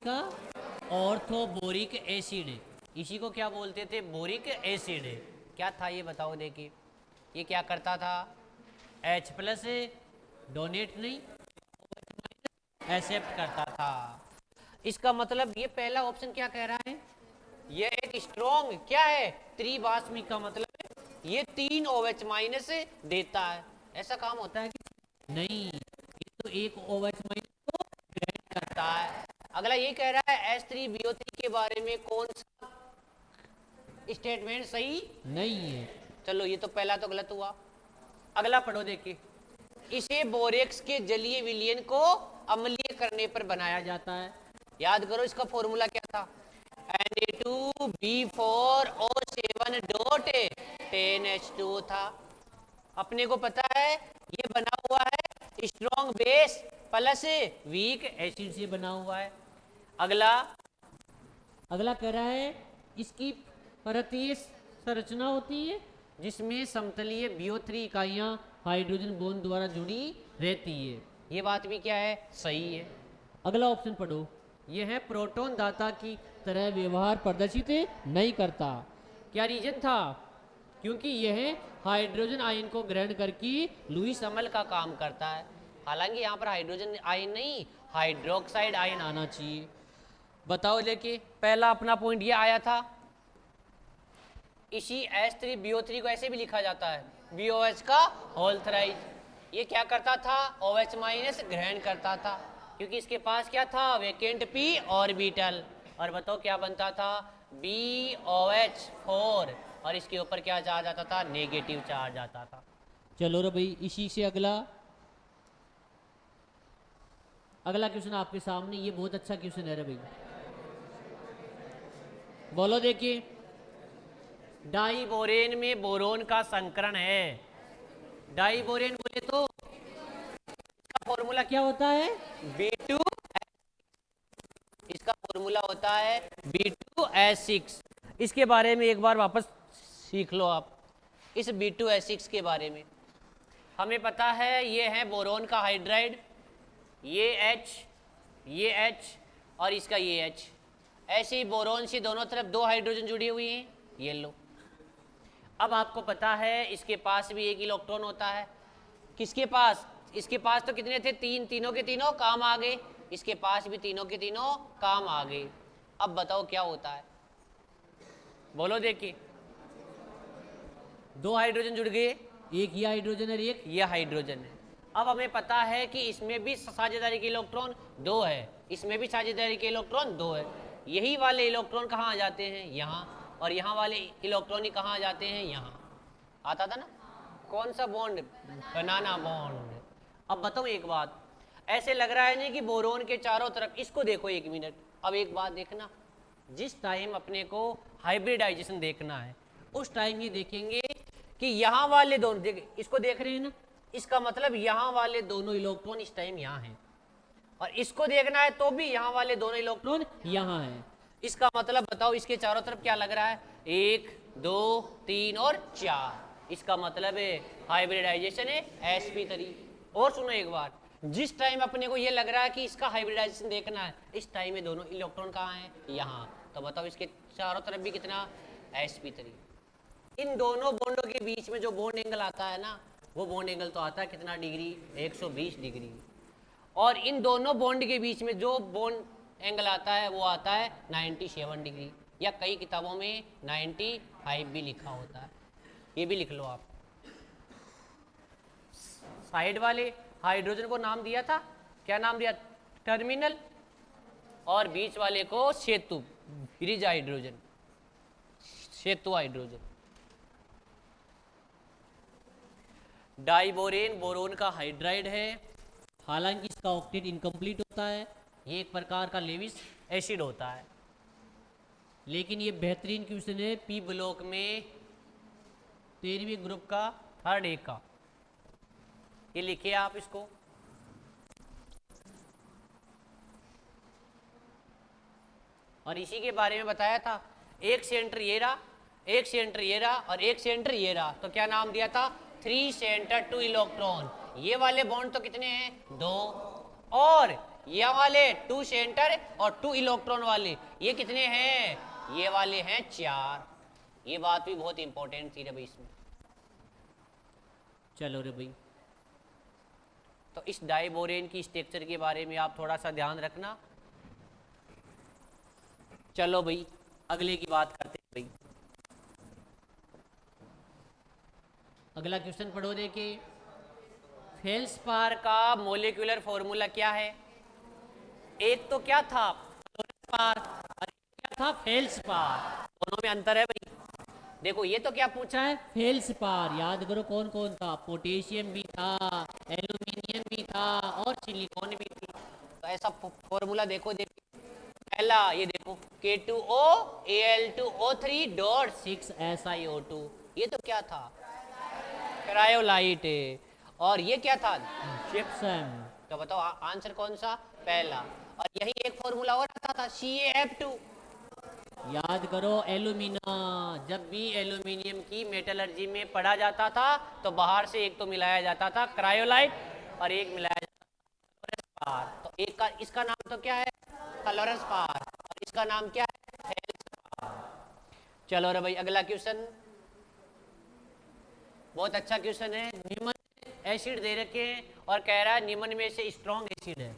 इसका orthoboric acid, इसी को क्या बोलते थे? Boric acid. क्या था ये बताओ देखिए, ये क्या करता था? H+ डोनेट नहीं, एक्सेप्ट करता था। इसका मतलब ये पहला ऑप्शन क्या कह रहा है? ये एक स्ट्रॉन्ग क्या है? त्रिवाष्मी का मतलब है ये 3 OH- देता है। ऐसा काम होता है कि नहीं, ये तो एक OH- को ग्रहण करता है। अगला ये कह रहा है H3BO3 के बारे में कौन सा स्टेटमेंट सही नहीं है। चलो ये तो पहला तो गलत हुआ। अगला पढ़ो देखिए, इसे बोरेक्स के जलीय विलयन को अम्लीय करने पर बनाया जाता है। याद करो इसका फॉर्मूला क्या था? Na2B4O7.10H2 था। अपने को पता है ये बना हुआ है strong base plus weak acid से बना हुआ है। अगला कह रहा है इसकी परतीय संरचना होती है जिसमें समतलीय BO3 इकाइयां हाइड्रोजन बॉन्ड द्वारा जुड़ी रहती है। ये बात भी क्या है? सही है। अगला ऑप्शन पढ़ो, यह है प्रोटॉन दाता की तरह व्यवहार प्रदर्शित नहीं करता। क्या रीजन था? क्योंकि यह हाइड्रोजन आयन को ग्रहण करके लुईस अमल का काम करता है। हालांकि यहाँ पर हाइड्रोजन आयन नहीं, हाइड्रोक्साइड आयन आना चाहिए। बताओ लेके पहला अपना पॉइंट ये आया था। इसी H3BO3 को ऐसे भी लिखा जाता है BOH का होल थ्राइज। ये क्या करता था? OH- ग्रहण करता था क्योंकि इसके पास क्या था? Vacant p orbital. और बताओ क्या बनता था? BOH4 और इसके ऊपर क्या चार्ज आता था? नेगेटिव चार्ज आता था। चलो रे भाई, इसी से अगला क्वेश्चन आपके सामने, ये बहुत अच्छा क्वेश्चन है रे भाई। बोलो देखिए, डाइबोरेन में बोरोन का संकरण है। डाइबोरेन बोले तो इसका फॉर्मूला क्या होता है? B2, इसका फॉर्मूला होता है B2S6। इसके बारे में एक बार वापस सीख लो आप। इस B2S6 के बारे में हमें पता है ये है बोरोन का हाइड्राइड, ये H और इसका ये H। ऐसे ही बोरोन से दोनों तरफ 2 हाइड्रोजन जुड़ी हुई हैं, ये लो। अब आपको पता है इसके पास भी एक इलेक्ट्रॉन होता है। किसके पास? इसके पास तो कितने थे? 3, तीनों के तीनों काम आ गए। इसके पास भी तीनों के तीनों काम आ गए। अब बताओ क्या होता है? बोलो देखिए, 2 हाइड्रोजन जुड़ गए, एक ये हाइड्रोजन है, एक ये हाइड्रोजन है। अब हमें पता है कि इसमें भी साझेदारी के इलेक्ट्रॉन 2 है, इसमें भी साझेदारी के इलेक्ट्रॉन 2 है। यही वाले इलेक्ट्रॉन कहाँ आ जाते हैं? यहाँ। और यहाँ वाले इलेक्ट्रॉन ही कहाँ आ जाते हैं? यहाँ। आता था ना कौन सा बॉन्ड? बनाना बॉन्ड। अब बताओ एक बात, ऐसे लग रहा है नहीं कि बोरोन के चारों तरफ, इसको देखो 1 मिनट। अब एक बात देखना, जिस टाइम अपने को हाइब्रिडाइजेशन देखना है उस टाइम ये देखेंगे कि यहाँ वाले दोनों इसको देख रहे हैं ना, इसका मतलब यहाँ वाले दोनों इलेक्ट्रॉन इस टाइम यहाँ हैं। और इसको देखना है तो भी यहाँ वाले दोनों इलेक्ट्रॉन यहाँ हैं। इसका मतलब बताओ इसके चारों तरफ क्या लग रहा है? 1, 2, 3 और 4। इसका मतलब है हाइब्रिडाइजेशन है sp3। और सुनो एक बार, जिस टाइम अपने को ये लग रहा है कि इसका हाइब्रिडाइजेशन देखना है, इस टाइम में दोनों इलेक्ट्रॉन कहाँ हैं? यहाँ। तो बताओ इसके चारों तरफ भी कितना? sp3। इन दोनों बॉन्डों के बीच में जो बॉन्ड एंगल आता है ना, वो बॉन्ड एंगल तो आता है कितना डिग्री? 120 डिग्री। और इन दोनों बॉन्ड के बीच में जो बॉन्ड एंगल आता है वो आता है 97 डिग्री, या कई किताबों में 95 भी लिखा होता है। ये भी लिख लो आप। साइड वाले हाइड्रोजन को नाम दिया था, क्या नाम दिया? टर्मिनल। और बीच वाले को सेतु, ब्रिज हाइड्रोजन, सेतु हाइड्रोजन। डाइबोरेन बोरोन का हाइड्राइड है, हालांकि इसका ऑक्टेट इनकम्प्लीट होता है। ये एक प्रकार का लेविस एसिड होता है। लेकिन ये बेहतरीन क्वेश्चन है पी ब्लॉक में 13वीं ग्रुप का 3rd A का। ये लिखिए आप इसको। और इसी के बारे में बताया था, एक सेंटर ये रहा, एक सेंटर ये रहा और एक सेंटर ये रहा, तो क्या नाम दिया था? 3 सेंटर 2 इलेक्ट्रॉन। ये वाले बॉन्ड तो कितने हैं? 2। और ये वाले 2 सेंटर और 2 इलेक्ट्रॉन वाले, ये कितने हैं? ये वाले हैं 4। ये बात भी बहुत इंपॉर्टेंट थी रे भाई इसमें। चलो रे भाई, तो इस डाइबोरेन की स्ट्रक्चर के बारे में आप थोड़ा सा ध्यान रखना। चलो भाई अगले की बात करते हैं भाई। अगला क्वेश्चन पढ़ो, देखिए फेल्सपार का मोलिकुलर फॉर्मूला क्या है? एक तो क्या था फ्लोरेंसपार और एक क्या था फेल्सपार, दोनों में अंतर है भाई। देखो ये तो क्या पूछा है, फेल्सपार। याद करो कौन कौन था, पोटेशियम भी था, एल्यूमिनियम भी था और सिलिकॉन भी थी। तो ऐसा फॉर्मूला देखो, पहला ये देखो K2O Al2O3 डॉट 6 SiO2, ये तो क्या था, क्रायोलाइट। और ये क्या था, जिप्सम। तो बताओ आंसर कौन सा, पहला। और यही एक फॉर्मूला और आता था CaF2। याद करो एल्यूमिना, जब भी एल्यूमिनियम की मेटलर्जी में पढ़ा जाता था तो बाहर से एक तो मिलाया जाता था क्रायोलाइट और एक मिलाया जाता था। तो एक का इसका नाम तो क्या है, फ्लोरेंसपार, और इसका नाम क्या है, फेल्सपार। चलो रे भाई अगला क्वेश्चन, बहुत अच्छा क्वेश्चन है। निमन एसिड दे रखे हैं और कह रहा है निमन में से स्ट्रॉन्ग एसिड है।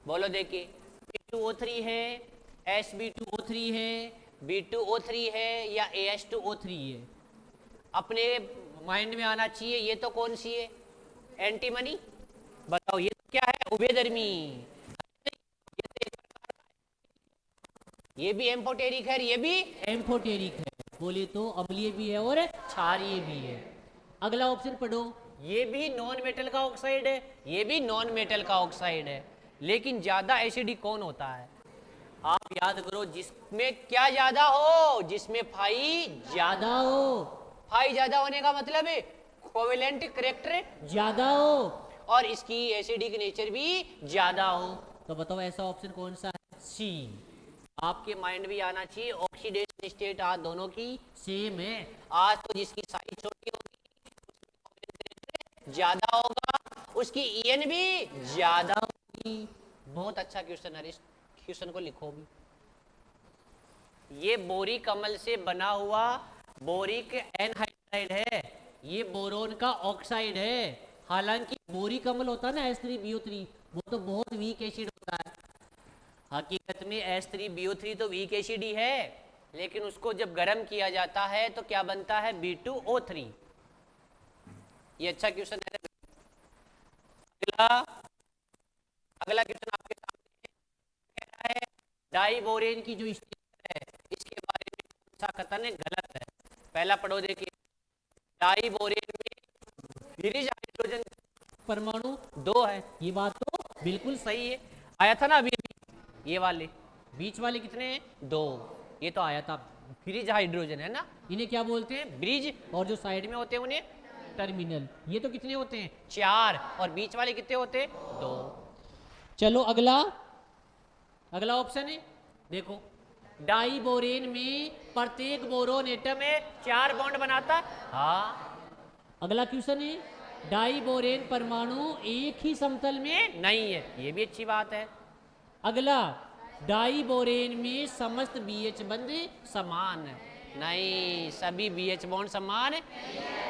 बोलो देखिए, B2O3 है, Sb2O3 है, B2O3 है या AH2O3 है? अपने माइंड में आना चाहिए ये तो कौन सी है, एंटीमनी। बताओ ये तो क्या है, उभयधर्मी। ये भी एम्फोटेरिक है, ये भी एम्फोटेरिक है। बोले तो अम्लीय भी है और क्षारीय भी है। अगला ऑप्शन पढ़ो, ये भी नॉन मेटल का ऑक्साइड है, ये भी नॉन मेटल का ऑक्साइड है, लेकिन ज्यादा एसिडिक कौन होता है? आप याद करो, जिसमें क्या ज्यादा हो, जिसमें फाई ज्यादा हो। फाई ज्यादा होने का मतलब है कोवेलेंट कैरेक्टर ज्यादा हो और इसकी एसिडिक नेचर भी ज्यादा हो। तो बताओ ऐसा ऑप्शन कौन सा है, सी। आपके माइंड भी आना चाहिए ऑक्सीडेशन स्टेट आज दोनों की सेम है। आज तो जिसकी साइज छोटी होगी ज्यादा होगा, उसकी ईएन भी ज्यादा होगी। बहुत अच्छा क्वेश्चन है, इस क्वेश्चन को लिखो भी। ये बोरिक अम्ल से बना हुआ बोरिक एनहाइड्राइड है, ये बोरोन का ऑक्साइड है। हालांकि बोरिक अम्ल होता है ना H3BO3, वो तो बहुत वीक एसिड होता है। हकीकत में H3BO3 तो वीक एसिड ही है, लेकिन उसको जब गर्म किया जाता है तो क्या बनता है, B2O3। ये अच्छा क्वेश्चन है। अगला क्वेश्चन आपके सामने कह रहा है डाइबोरेन की जो स्ट्रक्चर है इसके बारे में कौन सा कथन है, गलत है। पहला पढ़ो, देखिए डाइबोरेन में फिरिज हाइड्रोजन परमाणु 2 है, ये बात तो बिल्कुल सही है। आया था ना अभी अभी, ये वाले बीच वाले कितने हैं, 2। ये तो आया था, फिरिज हाइड्रोजन है ना, इन्हें क्या बोलते हैं, ब्रिज, और जो साइड में होते हैं उन्हें टर्मिनल। ये तो कितने होते हैं, 4, और बीच वाले कितने होते हैं, 2। चलो अगला ऑप्शन है, देखो डाइबोरेन में प्रत्येक बोरोन एटम में 4 बॉन्ड बनाता। हाँ, अगला क्वेश्चन है डाइबोरेन परमाणु एक ही समतल में नहीं है, ये भी अच्छी बात है। अगला, डाइबोरेन में समस्त BH बंध समान है, नहीं, सभी BH बॉन्ड समान है।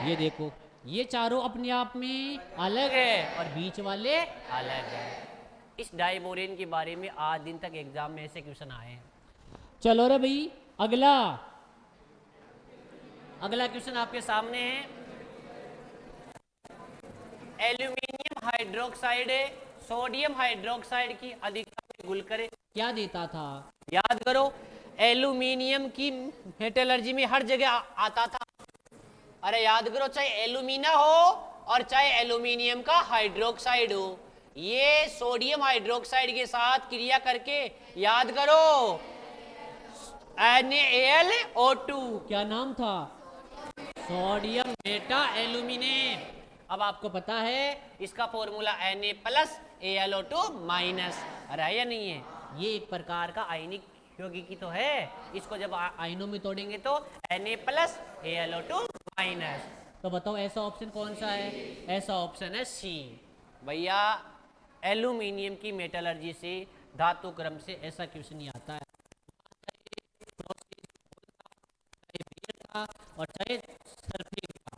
ये देखो ये चारों अपने आप में अलग है और बीच वाले अलग है। इस डाइबोरेन के बारे में आज दिन तक एग्जाम में ऐसे क्वेश्चन आए हैं। चलो रे भाई अगला क्वेश्चन आपके सामने है, एल्यूमिनियम हाइड्रोक्साइड सोडियम हाइड्रोक्साइड की अधिकता में घुलकर क्या देता था? याद करो, एल्यूमिनियम की मेटलर्जी में हर जगह आता था। अरे याद करो, चाहे एल्यूमिना हो और चाहे एल्यूमिनियम का हाइड्रोक्साइड हो, ये सोडियम हाइड्रोक्साइड के साथ क्रिया करके, याद करो, NaLO2 क्या नाम था, सोडियम मेटा एल्यूमिनेट। अब आपको पता है इसका फॉर्मूला Na+AlO2-। अरे है या नहीं है, ये एक प्रकार का आयनिक यौगिकी तो है, इसको जब आयनों में तोड़ेंगे तो Na+AlO2-। तो बताओ ऐसा ऑप्शन कौन सा है, ऐसा ऑप्शन है सी। भैया एल्यूमिनियम की मेटलर्जी से, धातु क्रम से, ऐसा क्वेश्चन ही आता है। और चाहे सल्फेट था,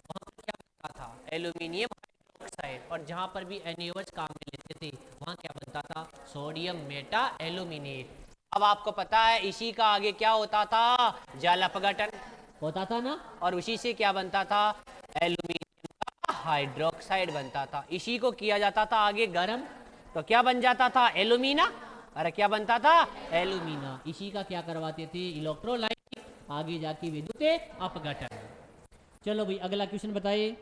वहाँ पर क्या बनता था, एल्यूमिनियम हाइड्रोक्साइड। और जहाँ पर भी NaOH काम में लेते थे, वहाँ क्या बनता था, सोडियम मेटा एल्यूमिनेट। अब आपको पता है इसी का आगे क्या होता था, जल अपघटन होता था ना, और उसी से क्या बनता था, एल्यूमिनियम का हाइड्रोक्साइड बनता था। इसी को किया जाता था आगे गर्म, तो क्या बन जाता था, एल्यूमिना। अरे क्या बनता था, एल्यूमिना। इसी का क्या करवाते थे, इलेक्ट्रोलाइट, आगे जाके विद्युत अपघटन। चलो भाई अगला क्वेश्चन बताइए,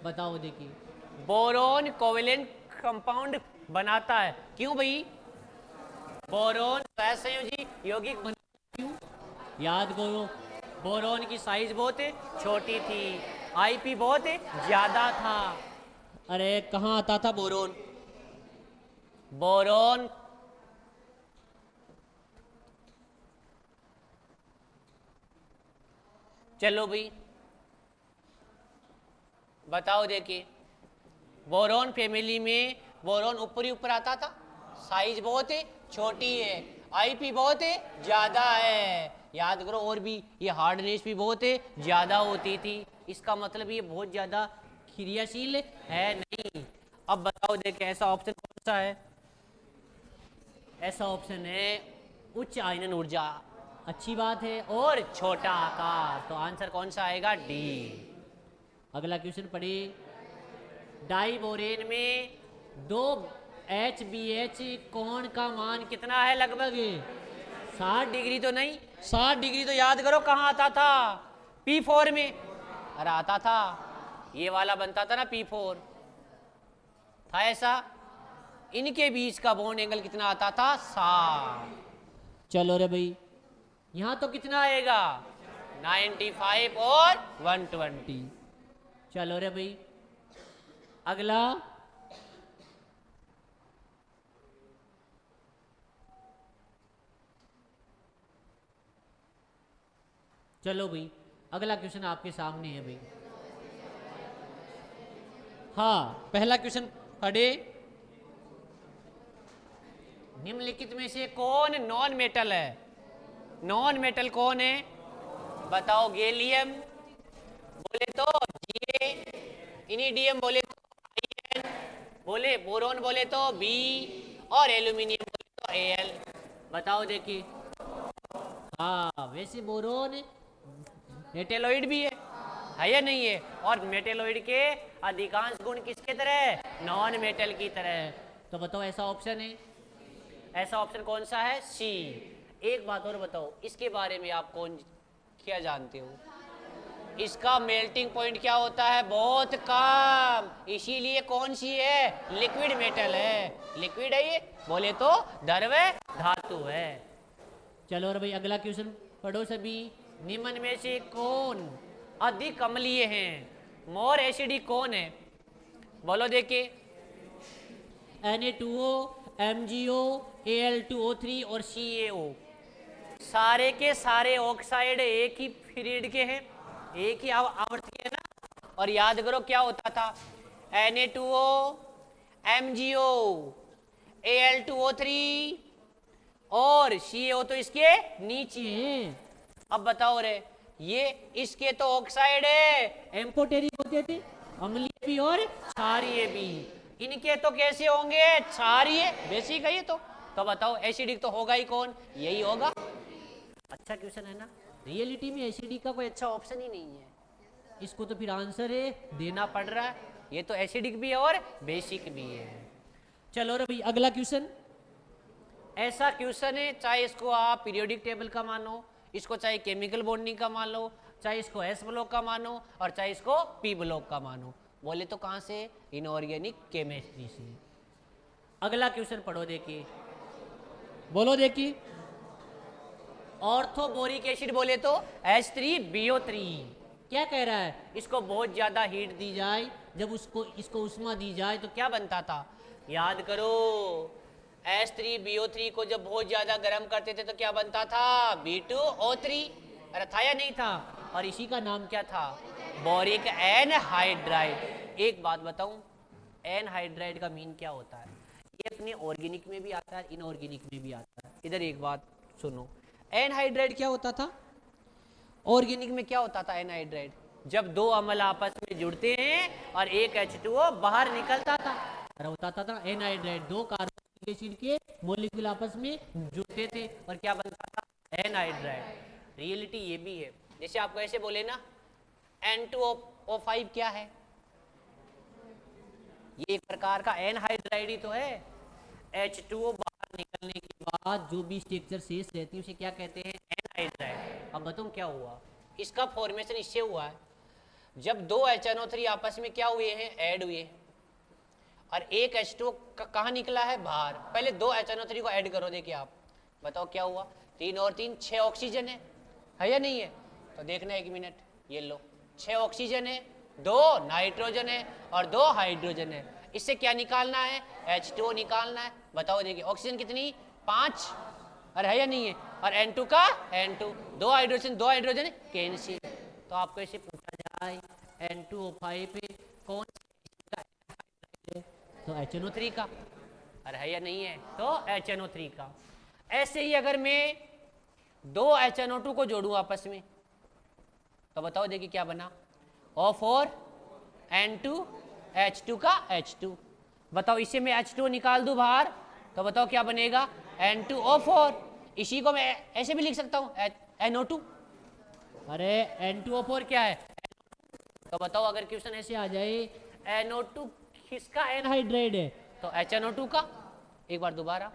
बताओ देखिए। बोरोन कोवेलेंट कंपाउंड बनाता है, क्यों भाई, बोरोन सहसंयोजी यौगिक क्यों, याद करो, बोरोन की साइज बहुत छोटी थी, IP बहुत ज्यादा था। अरे कहाँ आता था बोरोन, बोरोन चलो भाई बताओ देखिए, बोरोन फैमिली में बोरोन ऊपर ही ऊपर आता था, साइज बहुत छोटी है, IP बहुत ज्यादा है, याद करो, और भी ये हार्डनेस भी बहुत ज्यादा होती थी। इसका मतलब ये बहुत ज्यादा क्रियाशील है नहीं। अब बताओ देखिए ऐसा ऑप्शन कौन सा है, ऐसा ऑप्शन है उच्च आयनन ऊर्जा, अच्छी बात है, और छोटा आकार, तो आंसर कौन सा आएगा, डी। अगला क्वेश्चन पढ़िए, डाइबोरेन में 2 HBH कोण का मान कितना है, लगभग 60 डिग्री तो नहीं, 60 डिग्री तो याद करो कहाँ आता था, P4 में, अरे आता था, ये वाला बनता था ना P4, था ऐसा। इनके बीच का बॉन्ड एंगल कितना आता था, 60। चलो रे भाई, यहाँ तो कितना आएगा, 95 और 120। चलो रे भाई अगला, चलो भाई अगला क्वेश्चन आपके सामने है भाई। हाँ पहला क्वेश्चन पढ़े, निम्नलिखित में से कौन नॉन मेटल है, नॉन मेटल कौन है, बताओ, गैलियम बोले तो Ga, इनिडियम बोले तो In, बोले बोरोन बोले तो B, और एल्यूमिनियम बोले तो Al। बताओ देखिए, हाँ वैसे बोरोन मेटेलोइड भी है या नहीं है, और मेटेलोइड के अधिकांश गुण किसके तरह, नॉन मेटल की तरह। तो बताओ ऐसा ऑप्शन है, ऐसा ऑप्शन कौन सा है, सी। एक बात और बताओ, इसके बारे में आप कौन क्या जानते हो, इसका मेल्टिंग पॉइंट क्या होता है, बहुत कम, इसीलिए कौन सी है, लिक्विड मेटल है, लिक्विड है ये, बोले तो द्रव्य धातु है। चलो और भाई अगला क्वेश्चन पढ़ो सभी, निम्न में से कौन अधिक अम्लीय हैं, मोर एसिडिक कौन है, बोलो देखिए, Na2O, MgO, Al2O3 और CaO, सारे के सारे ऑक्साइड एक ही पीरियड के हैं, एक ही आवर्त के है ना। और याद करो क्या होता था, Na2O, MgO, Al2O3 और CaO तो इसके नीचे हैं। अब बताओ रे, ये इसके तो ऑक्साइड है, एम्फोटेरिक होते थे, अम्लीय भी और क्षारीय भी, इनके तो कैसे होंगे, क्षारीय, बेसिक है ये तो बताओ एसिडिक तो होगा ही कौन, यही होगा। अच्छा क्वेश्चन है ना, रियलिटी में एसिडिक का कोई अच्छा ऑप्शन ही नहीं है, इसको तो फिर आंसर है देना पड़ रहा है, ये तो एसिडिक भी है और बेसिक भी है। चलो रे भाई अगला क्वेश्चन, ऐसा क्वेश्चन है, चाहे इसको आप पीरियोडिक टेबल का मानो, इसको चाहे केमिकल बॉन्डिंग का मान लो, चाहे इसको S ब्लॉक का मानो, और चाहे इसको P ब्लॉक का मानो, बोले तो कहाँ से, इनऑर्गेनिक केमिस्ट्री से। अगला क्वेश्चन पढ़ो देखिए, बोलो देखिए, ऑर्थोबोरिक एसिड बोले तो H3BO3, क्या कह रहा है, इसको बहुत ज्यादा हीट दी जाए, जब इसको उष्मा दी जाए तो क्या बनता था, याद करो, H3BO3 को जब बहुत ज्यादा गर्म करते थे तो क्या बनता था, B2O3, अरे था या नहीं था, और इसी का नाम क्या था, बोरिक एनहाइड्राइड। एक बात बताऊं, एनहाइड्राइड का मीन क्या होता है? ये अपने ऑर्गेनिक में भी आता है, इनऑर्गेनिक में भी आता है। इधर एक बात सुनो, एनहाइड्राइड क्या होता था? ऑर्गेनिक में क्या होता था एनहाइड्राइड? जब दो अम्ल आपस में जुड़ते हैं और एक H2O बाहर निकलता था, होता था एनहाइड्राइड। दो कार्बोनिक एसिड के मॉलिक्यूल आपस में जुड़ते थे और क्या बनता था? एनहाइड्राइड। रियलिटी ये भी है, जैसे आपको ऐसे बोले ना N2O5 क्या है? ये एक प्रकार का एनहाइड्राइड ही तो है। H2O बाहर निकलने के बाद जो भी स्ट्रक्चर शेष रहती है उसे क्या कहते हैं? एनहाइड्राइड। अब बताऊं क्या हुआ? इसका फॉर्मेशन इससे हुआ है, जब दो HNO3 आपस में क्या हुए हैं? ऐड हुए, और एक H2O कहाँ निकला है? बाहर। पहले दो HNO3 को ऐड करो, देखिए आप बताओ क्या हुआ? 3 और 3 6 ऑक्सीजन है या नहीं है? तो देखना एक मिनट, ये लो 6 ऑक्सीजन है, 2 नाइट्रोजन है और 2 हाइड्रोजन है। इससे क्या निकालना है? H2O निकालना है। बताओ देखिए, ऑक्सीजन कितनी? 5, अरे है या नहीं है? और N2 का N2, 2 हाइड्रोजन कैंसिल। तो आपको ऐसे पूछा जाए N2O5 पे कौन सा है? तो HNO3 का। अरे है या नहीं है? तो HNO3 का। ऐसे ही अगर मैं 2 HNO2 को जोड़ूं आपस में, तो बताओ देखिए क्या बना? O4 N2 H2 का H2। बताओ इसे मैं H2 निकाल दूं बाहर, तो बताओ क्या बनेगा? N2O4। इसी को मैं ऐसे भी लिख सकता हूं NO2। अरे N2O4 क्या है? तो बताओ अगर क्वेश्चन ऐसे आ जाए NO2 किसका एनहाइड्राइड है? तो HNO2 का। एक बार दोबारा,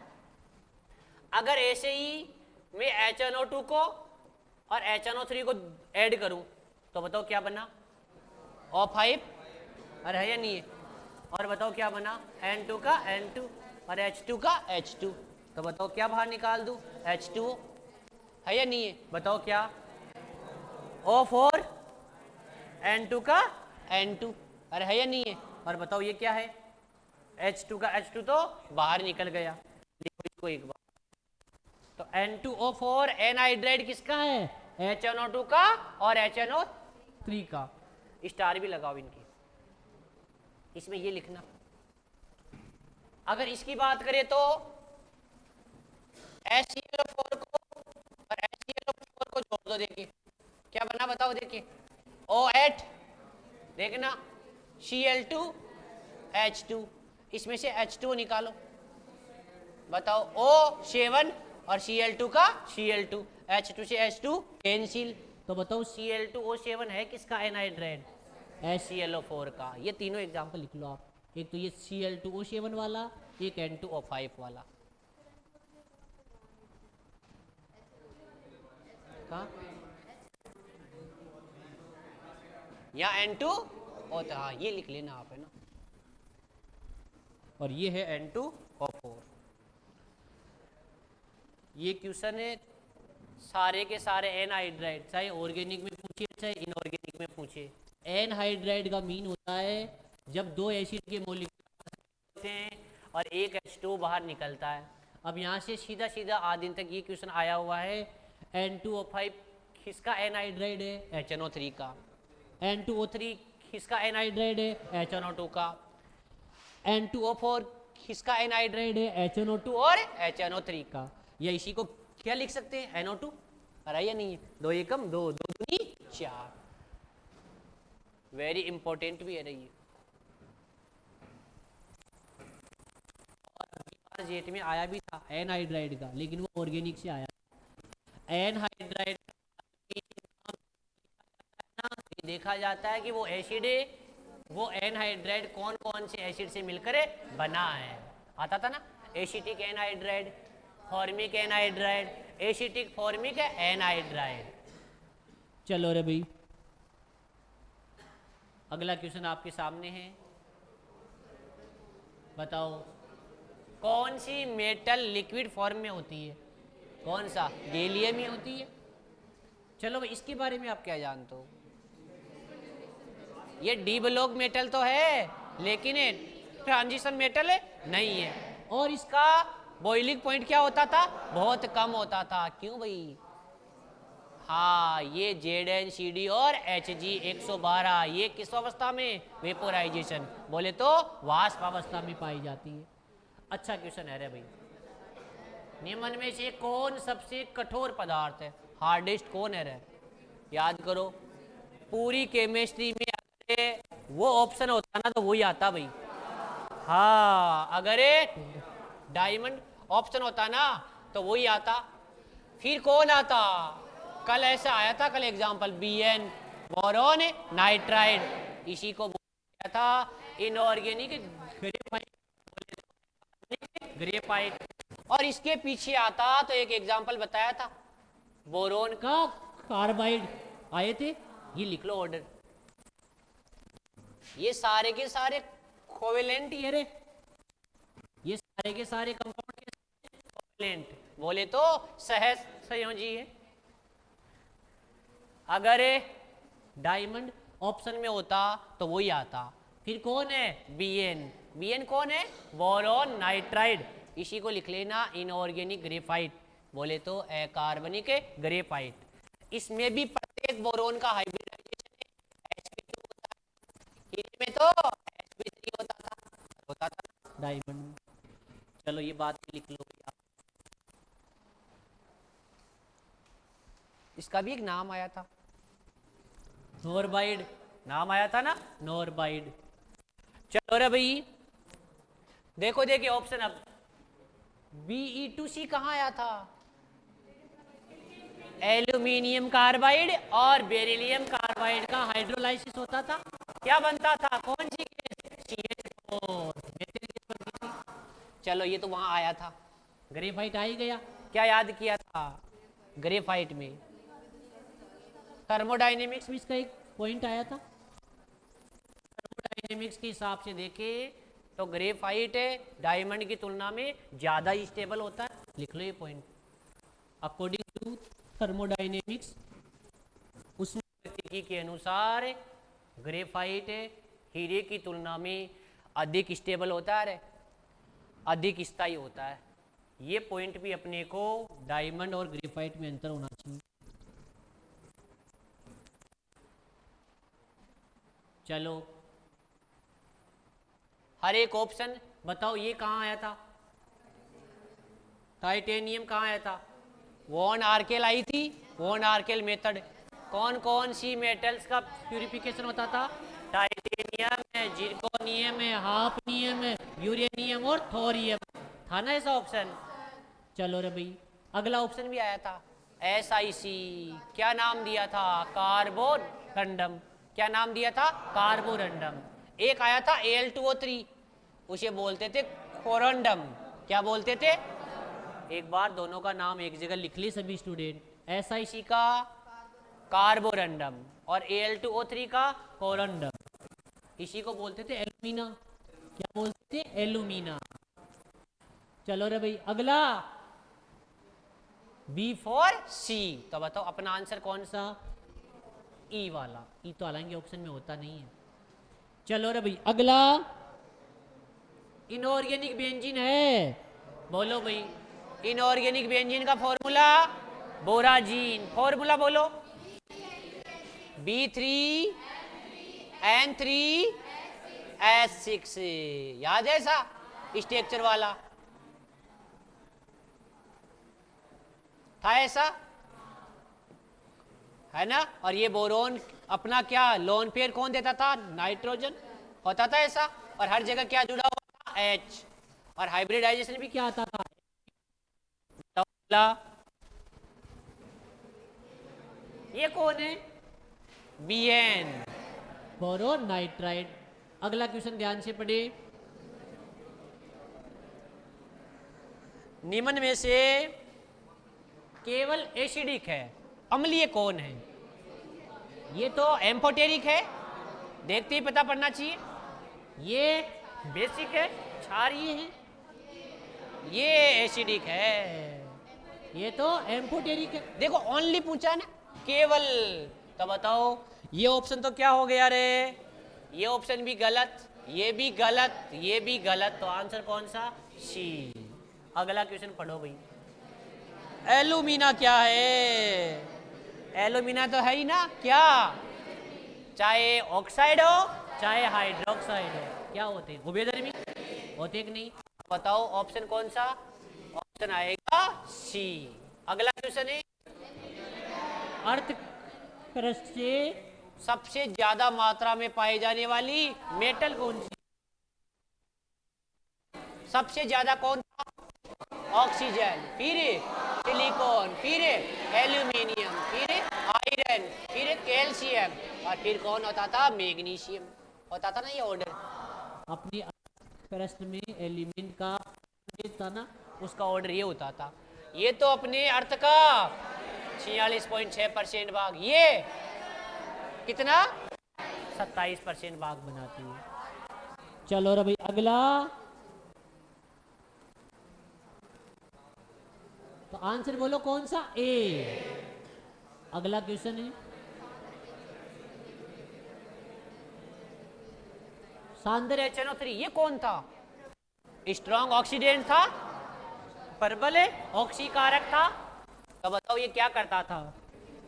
अगर ऐसे ही मैं HNO2 को और HNO3 को ऐड करूं, तो बताओ क्या बना? O5। अरे है या नहीं है? और बताओ क्या बना? N2 का N2 और H2 का H2। तो बताओ क्या बाहर निकाल दूं? H2O। है या नहीं है? बताओ क्या? O4 N2 का N2। अरे है या नहीं है? और बताओ ये क्या है? H2 का H2 तो बाहर निकल गया। देखो इसको एक बार, तो N2O4 एनहाइड्राइड किसका है? HNO2 का और HNO3 का। स्टार भी लगाओ इनकी, इसमें ये लिखना। अगर इसकी बात करें तो HCl4 को और HCl4 को जोड़ दो, देखिए क्या बना? बताओ देखिए, O8 देखना, Cl2 H2। इसमें से H2 निकालो, बताओ O7 और Cl2 का Cl2, H2 से H2 कैंसिल। तो बताओ Cl2O7 है किसका एनहाइड्राइड? HClO4 का। ये तीनों एग्जांपल लिख लो आप, एक तो ये Cl2O7 वाला, एक N2O5 वाला। कहाँ? यहाँ N2O, हाँ ये लिख लेना आप, है ना। और ये है N2O4। ये क्वेश्चन है सारे के सारे एनहाइड्राइड, चाहे ऑर्गेनिक में पूछे चाहे इनऑर्गेनिक में पूछे। एनहाइड्राइड का मीन होता है जब दो एसिड के मॉलिक्यूल होते हैं और एक H2O बाहर निकलता है। अब यहाँ से सीधा सीधा आज दिन तक ये क्वेश्चन आया हुआ है, N2O5 किसका एनहाइड्राइड है? HNO3 का। N2O3 किसका एनहाइड्राइड है? HNO2 का। N2O4 किसका एनहाइड्राइड है? HNO2 और HNO3 का। या इसी को क्या लिख सकते हैं? NO2। अरे या नहीं है? 2 एकम 2, 2 दूनी 4। वेरी इंपॉर्टेंट भी है रही। और जेट में आया भी था एनहाइड्राइड का, लेकिन वो ऑर्गेनिक से आया। एनहाइड्राइड देखा जाता है कि वो एसिड है, वो एनहाइड्राइड कौन कौन से एसिड से मिलकर बना है। आता था ना, acetic anhydride, formic anhydride, acetic formic anhydride. चलो रे भाई, अगला क्वेश्चन आपके सामने है। बताओ कौन सी मेटल लिक्विड फॉर्म में होती है? कौन सा? गैलियम ही होती है। चलो भाई, इसके बारे में आप क्या जानते हो? ये डी ब्लॉक मेटल तो है, लेकिन ये ट्रांजिशन मेटल नहीं है। और इसका बॉइलिंग पॉइंट क्या होता था? बहुत कम होता था। क्यों भाई? हाँ, ये ZnCd और Hg112 ये किस अवस्था में? वेपोराइजेशन, बोले तो वाष्प अवस्था में पाई जाती है। अच्छा क्वेश्चन है रे भाई, निम्न में से कौन सबसे कठोर पदार्थ है? हार्डेस्ट कौन है रे? याद करो, पूरी केमिस्ट्री में अगर वो ऑप्शन होता ना तो वही आता भाई। हाँ, अगर डायमंड ऑप्शन होता ना तो वही आता। फिर कौन आता? कल ऐसा आया था, कल एग्जांपल Bn बोरोन नाइट्राइड, इसी को बोला था इनऑर्गेनिक ग्रेफाइट। और इसके पीछे आता तो एक एग्जांपल बताया था बोरोन का कार्बाइड आए थे। ये लिख लो ऑर्डर, ये सारे के सारे कोवेलेंट ही है रे, ये सारे के सारे कंपाउंड के कोवेलेंट, बोले तो सहज संयोजी है। अगर डायमंड ऑप्शन में होता तो वही आता। फिर कौन है? Bn कौन है? बोरोन नाइट्राइड, इसी को लिख लेना इनऑर्गेनिक ग्रेफाइट, बोले तो अकार्बनिक ग्रेफाइट। इसमें भी प्रत्येक बोरोन का हाइब्रिडाइजेशन sp2 होता है, इसमें तो sp3 होता था डायमंड में। चलो ये बात लिख लो। इसका भी एक नाम आया था, नोरबाइड, नाम आया था ना, नोरबाइड। चलो रे भाई, देखो देखिए ऑप्शन अब, Be2C कहाँ आया था? एल्यूमिनियम कार्बाइड और बेरिलियम कार्बाइड का हाइड्रोलाइसिस होता था, क्या बनता था? कौन सी गैस? CH4। चलो ये तो वहां आया था, ग्रेफाइट आ ही गया। क्या याद किया था ग्रेफाइट में? थर्मोडायनेमिक्स में इसका एक पॉइंट आया था। थर्मोडायनेमिक्स के हिसाब से देखे तो ग्रेफाइट डायमंड की तुलना में ज्यादा स्टेबल होता है, लिख लो ये पॉइंट। अकॉर्डिंग टू थर्मोडायनेमिक्स, उस भौतिकी के अनुसार ग्रेफाइट हीरे की तुलना में अधिक स्टेबल होता है, अधिक स्थायी होता है। ये पॉइंट भी अपने को डायमंड और ग्रेफाइट में अंतर होना चाहिए। चलो हर एक ऑप्शन बताओ, ये कहाँ आया था? टाइटेनियम कहाँ आया था? वॉन आर्केल आई थी, वॉन आर्केल मेथड। कौन कौन सी मेटल्स का प्यूरिफिकेशन होता था? टाइटेनियम है, जिरकोनियम है, हाफनियम है, यूरेनियम और थोरियम, था ना ऐसा ऑप्शन? चलो रे भाई, अगला ऑप्शन भी आया था SiC, क्या नाम दिया था? कार्बोरंडम। क्या नाम दिया था? कार्बोरंडम। एक आया था Al2O3, उसे बोलते थे कोरंडम। क्या बोलते थे? एक बार दोनों का नाम एक जगह लिख ली सभी स्टूडेंट, SiC का कार्बोरंडम और Al2O3 का कोरंडम, इसी को बोलते थे एल्यूमिना। क्या बोलते थे? एल्यूमिना। चलो रे भाई अगला B4C, तो बताओ अपना आंसर कौन सा? ई वाला। ई तो हालांकि ऑप्शन में होता नहीं है। चलो रे भाई अगला इनऑर्गेनिक बेंजीन है, बोलो भाई इनऑर्गेनिक बेंजीन का फॉर्मूला? बोराजीन। फॉर्मूला बोलो? B3N3S6, याद है ऐसा स्ट्रक्चर वाला था ऐसा, है ना? और ये बोरोन अपना क्या लोन पेयर कौन देता था? नाइट्रोजन होता था ऐसा। और हर जगह क्या जुड़ा हुआ था? H। और हाइब्रिडाइजेशन भी क्या आता था? ये कौन है? Bn, boron nitride. अगला क्वेश्चन ध्यान से पढ़े, निम्न में से केवल एसिडिक है, अम्लीय कौन है? ये तो एम्फोटेरिक है, देखते ही पता पड़ना चाहिए। ये बेसिक है, क्षारीय है। ये एसिडिक है, ये तो एम्फोटेरिक है। देखो ओनली पूछा ना, केवल, तो बताओ ये ऑप्शन तो क्या हो गया रे? ये ऑप्शन भी गलत, ये भी गलत, ये भी गलत, तो आंसर कौन सा? सी। अगला क्वेश्चन पढ़ो भाई। एल्यूमिना क्या है? एल्यूमिना तो है ही ना, क्या चाहे ऑक्साइड हो चाहे हाइड्रोक्साइड हो, क्या होते हैं, उभयधर्मी होते कि नहीं। बताओ ऑप्शन कौन सा, ऑप्शन आएगा सी। अगला क्वेश्चन है, अर्थ क्रस्ट से सबसे ज्यादा मात्रा में पाई जाने वाली मेटल कौन सी, सबसे ज्यादा कौन था, ऑक्सीजन, फिर सिलिकॉन, फिर एल्यूमिनियम, फिर आयरन, फिर कैल्शियम, और फिर कौन होता था, मैग्नीशियम होता था ना ये ऑर्डर। अपनी क्रस्ट में एलिमेंट का था ना, उसका ऑर्डर ये होता था। ये तो अपने अर्थ का 46.6% भाग, ये कितना 27% भाग बनाती है। चलो रे भाई अगला, तो आंसर बोलो कौन सा, ए। अगला क्वेश्चन है, सांदर HNO3 ये कौन था, स्ट्रॉन्ग ऑक्सीडेंट था, प्रबल ऑक्सीकारक था, तो बताओ ये क्या करता था,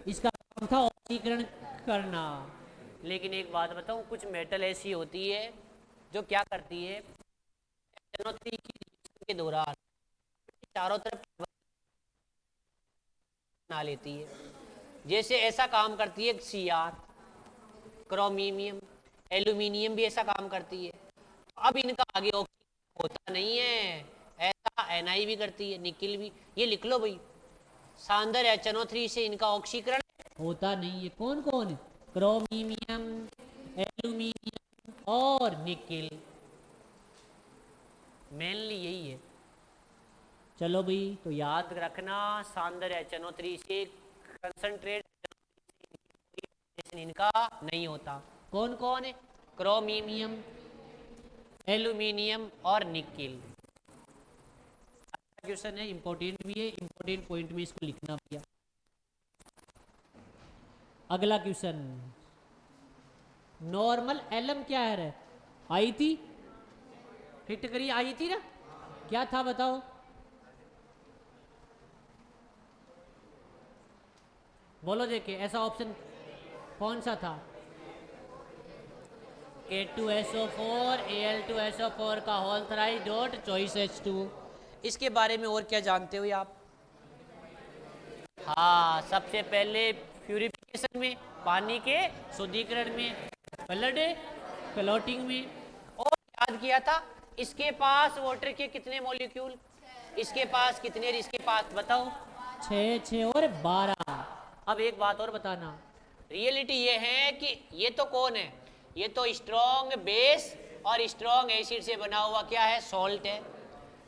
इसका काम था ऑक्सीकरण करना। लेकिन एक बात बताऊं, कुछ मेटल ऐसी होती है जो क्या करती है, HNO3 की रिएक्शन के दौरान चारों तरफ बना लेती है, जैसे ऐसा काम करती है Cr, क्रोमीनियम, एल्यूमिनियम भी ऐसा काम करती है। अब इनका आगे ऑक्सीजन होता नहीं है, ऐसा Na भी करती है, निकिल भी, ये लिख लो भाई, सांदर HNO3 से इनका ऑक्सीकरण होता नहीं है। कौन कौन है, क्रोमीनियम, एल्यूमिनियम और निकिल, मेनली यही है। चलो भाई, तो याद रखना, सांदर HNO3 से कंसंट्रेट इनका नहीं होता। कौन कौन है, क्रोमीनियम, एल्यूमिनियम और निकिल। अच्छा क्वेश्चन है, इंपॉर्टेंट भी है, इंपॉर्टेंट पॉइंट में इसको लिखना भैया। अगला क्वेश्चन, नॉर्मल एलम क्या है रे, आई थी, हिट करी आई थी ना, क्या था बताओ, बोलो देखे, ऐसा ऑप्शन कौन सा था, K2SO4 Al2SO4 का whole thrice dot choice H2। इसके बारे में और क्या जानते हो आप, हाँ सबसे पहले प्यूरिफिकेशन में, पानी के शुद्धिकरण में, ब्लड क्लॉटिंग में, और याद किया था इसके पास वाटर के कितने मॉलिक्यूल, इसके पास कितने, इसके पास बताओ 6 6 और 12। अब एक बात और बताना, रियलिटी ये है कि ये तो कौन है, ये तो स्ट्रॉन्ग बेस और स्ट्रॉन्ग एसिड से बना हुआ क्या है, सॉल्ट है।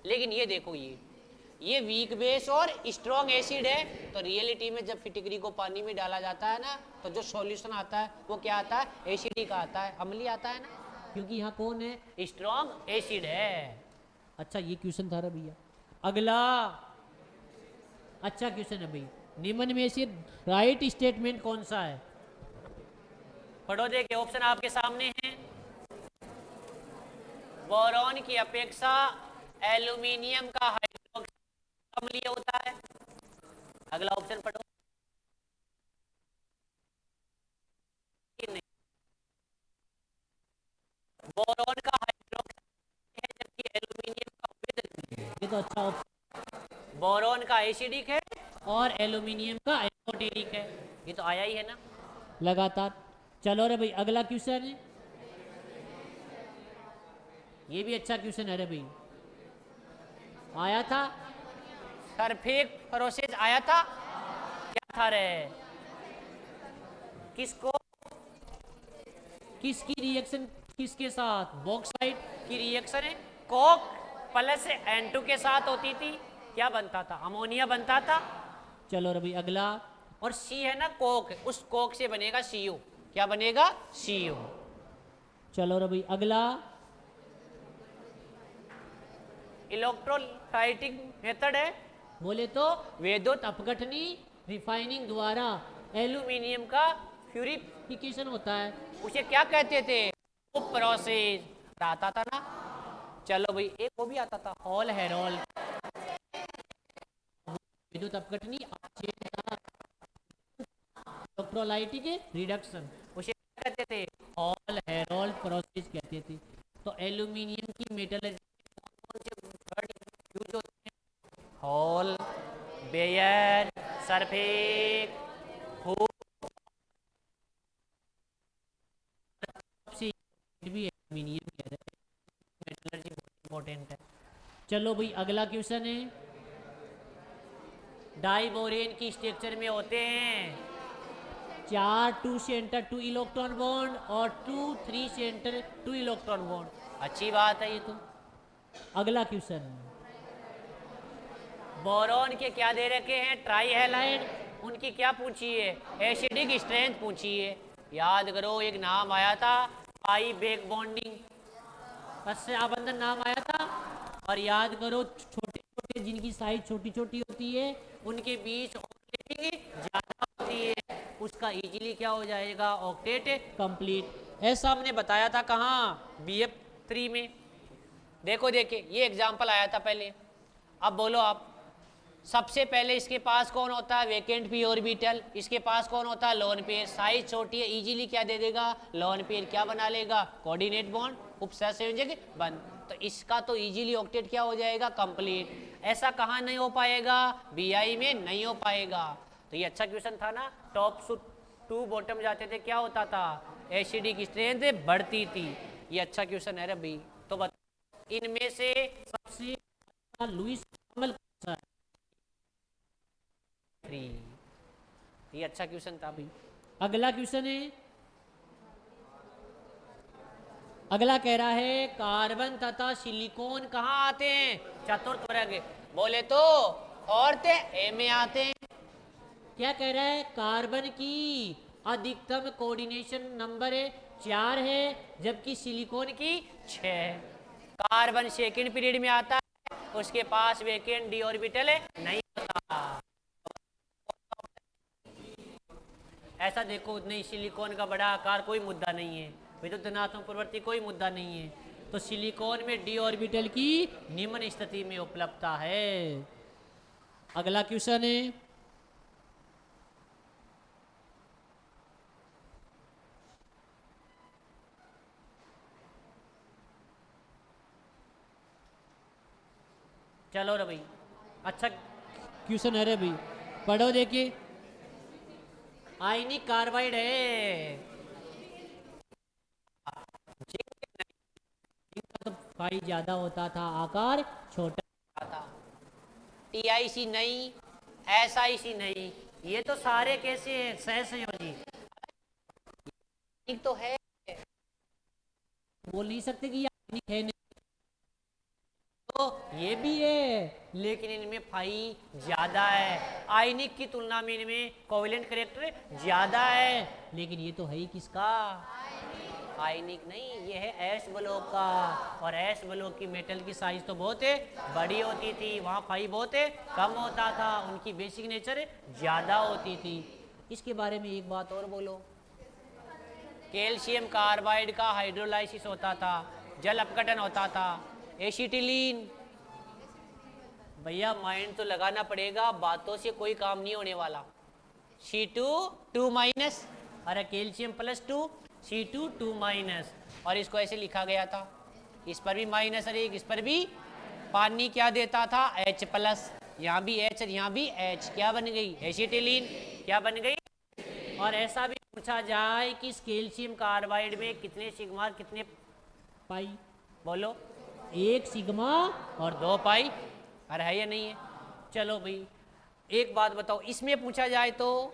लेकिन ये देखो, ये वीक बेस और स्ट्रॉन्ग एसिड है, तो रियलिटी में जब फिटकरी को पानी में डाला जाता है ना, तो जो सॉल्यूशन आता है वो क्या आता है, एसिडिक आता है, अम्लीय आता है ना, क्योंकि यहाँ कौन है, स्ट्रॉन्ग एसिड है। अच्छा ये क्वेश्चन था भैया। अगला अच्छा क्वेश्चन है भाई, निम्न में से राइट स्टेटमेंट कौन सा है, पढ़ो देखिए, ऑप्शन आपके सामने हैं। बोरॉन की अपेक्षा एल्यूमिनियम का हाइड्रोक्साइड अम्लीय होता है। अगला ऑप्शन पढ़ो, नहीं, बोरॉन का हाइड्रोक्साइड है जबकि एल्यूमिनियम का अम्लीय। ये तो अच्छा ऑप्शन, बोरॉन का एसिडिक है और एल्यूमिनियम का एल्कोटेरिक है, ये तो आया ही है ना लगातार। चलो रे भाई अगला क्वेश्चन है, ये भी अच्छा क्वेश्चन है रे भाई, आया था सरफेक प्रोसेस आया था, क्या था रे, किसको, किसकी रिएक्शन किसके साथ, बॉक्साइट की रिएक्शन है कोक प्लस N2 के साथ होती थी, क्या बनता था, अमोनिया बनता था। चलो रे भाई अगला, और सी है ना कोक, उस कोक से बनेगा CO, क्या बनेगा, CO। चलो रे भाई अगला, इलेक्ट्रोलाइटिक मेथड है, बोले तो विद्युत अपघटनी रिफाइनिंग द्वारा एल्यूमिनियम का प्यूरिफिकेशन होता है, उसे क्या कहते थे, प्रोसेस आता था ना। चलो भाई एक वो भी आता था, हॉल हेरोल, विद्युत अपघटनी इलेक्ट्रोलाइटिक रिडक्शन, उसे क्या कहते थे? हॉल हेरोल्ड प्रोसेस कहते थे। तो एल्यूमिनियम की मेटलर्जी कौन से वर्ड यूज होते हैं? हॉल, बेयर, सरफेस, हुक, भी एल्यूमिनियम कहते हैं। मेटलर्जी बहुत इंपॉर्टेंट है। चलो भाई अगला क्वेश्चन है, डाइबोरेन की स्ट्रक्चर में होते हैं 4 2 से एंटर 2 इलेक्ट्रॉन बॉन्ड और 2 3 से एंटर 2 इलेक्ट्रॉन बॉन्ड। अच्छी बात है ये तो। अगला क्वेश्चन, बोरॉन के क्या दे रखे हैं? Try halide. उनकी क्या पूछी है? एसिडिक स्ट्रेंथ पूछी है। याद करो एक नाम आया था पाई बैक बॉन्डिंग, कस्य आबंधन नाम आया था। और याद करो छोटे छोटे जिनकी साइज छोटी छोटी होती है उनके बीच ऑक्टेटिंग ज्यादा होती है, उसका इजीली क्या हो जाएगा? Octet complete. ऐसा हमने बताया था कहाँ? BF3 में। देखो देखिए ये एग्जांपल आया था पहले। अब बोलो आप, सबसे पहले इसके पास कौन होता है? Vacant P orbital. इसके पास कौन होता है? Lone pair. साइज छोटी है, इजीली क्या दे देगा? Lone pair. क्या बना लेगा? कोऑर्डिनेट बॉन्ड, उपसहसंयोजक बंद। तो इसका तो इजीली ऑक्टेट क्या हो जाएगा? कंप्लीट। ऐसा कहाँ नहीं हो पाएगा? BI में नहीं हो पाएगा। तो ये अच्छा क्वेश्चन था ना। टॉप टू बॉटम जाते थे क्या होता था? एसिडिक स्ट्रेंथ बढ़ती थी। ये अच्छा क्वेश्चन है रे भाई। तो बता इनमें से सबसे लुईस नॉर्मल कौन सा है? 3। ये अच्छा क्वेश्चन था भाई। अगला क्वेश्चन है, अगला कह रहा है कार्बन तथा सिलिकॉन कहाँ आते हैं? चतुर्थ वर्ग। बोले तो फोर्थ ए में आते हैं। क्या कह रहा है? कार्बन की अधिकतम कोऑर्डिनेशन नंबर 4 है जबकि सिलिकॉन की 6 है। कार्बन सेकंड पीरियड में आता है, उसके पास वैकेंट डी ऑर्बिटल नहीं होता। ऐसा देखो नहीं, सिलिकॉन का बड़ा आकार कोई मुद्दा नहीं है, विद्युत धनात्मक प्रवृत्ति कोई मुद्दा नहीं है। तो सिलिकॉन में डी ऑर्बिटल की निम्न स्थिति में उपलब्धता है। अगला क्वेश्चन है, चलो रे भाई अच्छा क्वेश्चन है रे भाई, पढ़ो देखिए। आयनिक कार्बाइड है, तो फाई ज्यादा होता था, आकार छोटा था। TIC नहीं, SiC नहीं, ये तो सारे कैसे हैं? सहसंयोजी। तो है, बोल नहीं सकते कि ये आयनिक है नहीं। तो ये भी है लेकिन इनमें फाई ज्यादा है। आयनिक की तुलना में इनमें कोवेलेंट कैरेक्टर ज्यादा है, लेकिन ये तो है ही किसका? आयनिक नहीं, ये है एस ब्लॉक का। और एस ब्लॉक की मेटल की साइज तो बहुत बड़ी होती थी, वहाँ फाई बहुत कम होता था, उनकी बेसिक नेचर ज्यादा होती थी। इसके बारे में एक बात और बोलो, कैल्शियम कार्बाइड का हाइड्रोलाइसिस होता था, जल अपघटन होता था। एसिटिलीन, भैया माइंड तो लगाना पड़ेगा, बातों से कोई काम नहीं होने वाला। C2 2 माइनस, अरे कैल्शियम +2, C2 2 माइनस। और इसको ऐसे लिखा गया था, इस पर भी माइनस और एक इस पर भी। पानी क्या देता था? H+, यहाँ भी H और यहाँ भी H, क्या बन गई? एसिटिलीन। क्या बन गई? और ऐसा भी पूछा जाए कि इस कैल्शियम कार्बाइड में कितने सिग्मा कितने पाई? बोलो। 1 सिग्मा और 2 पाई। अरे है या नहीं है? चलो भाई एक बात बताओ, इसमें पूछा जाए तो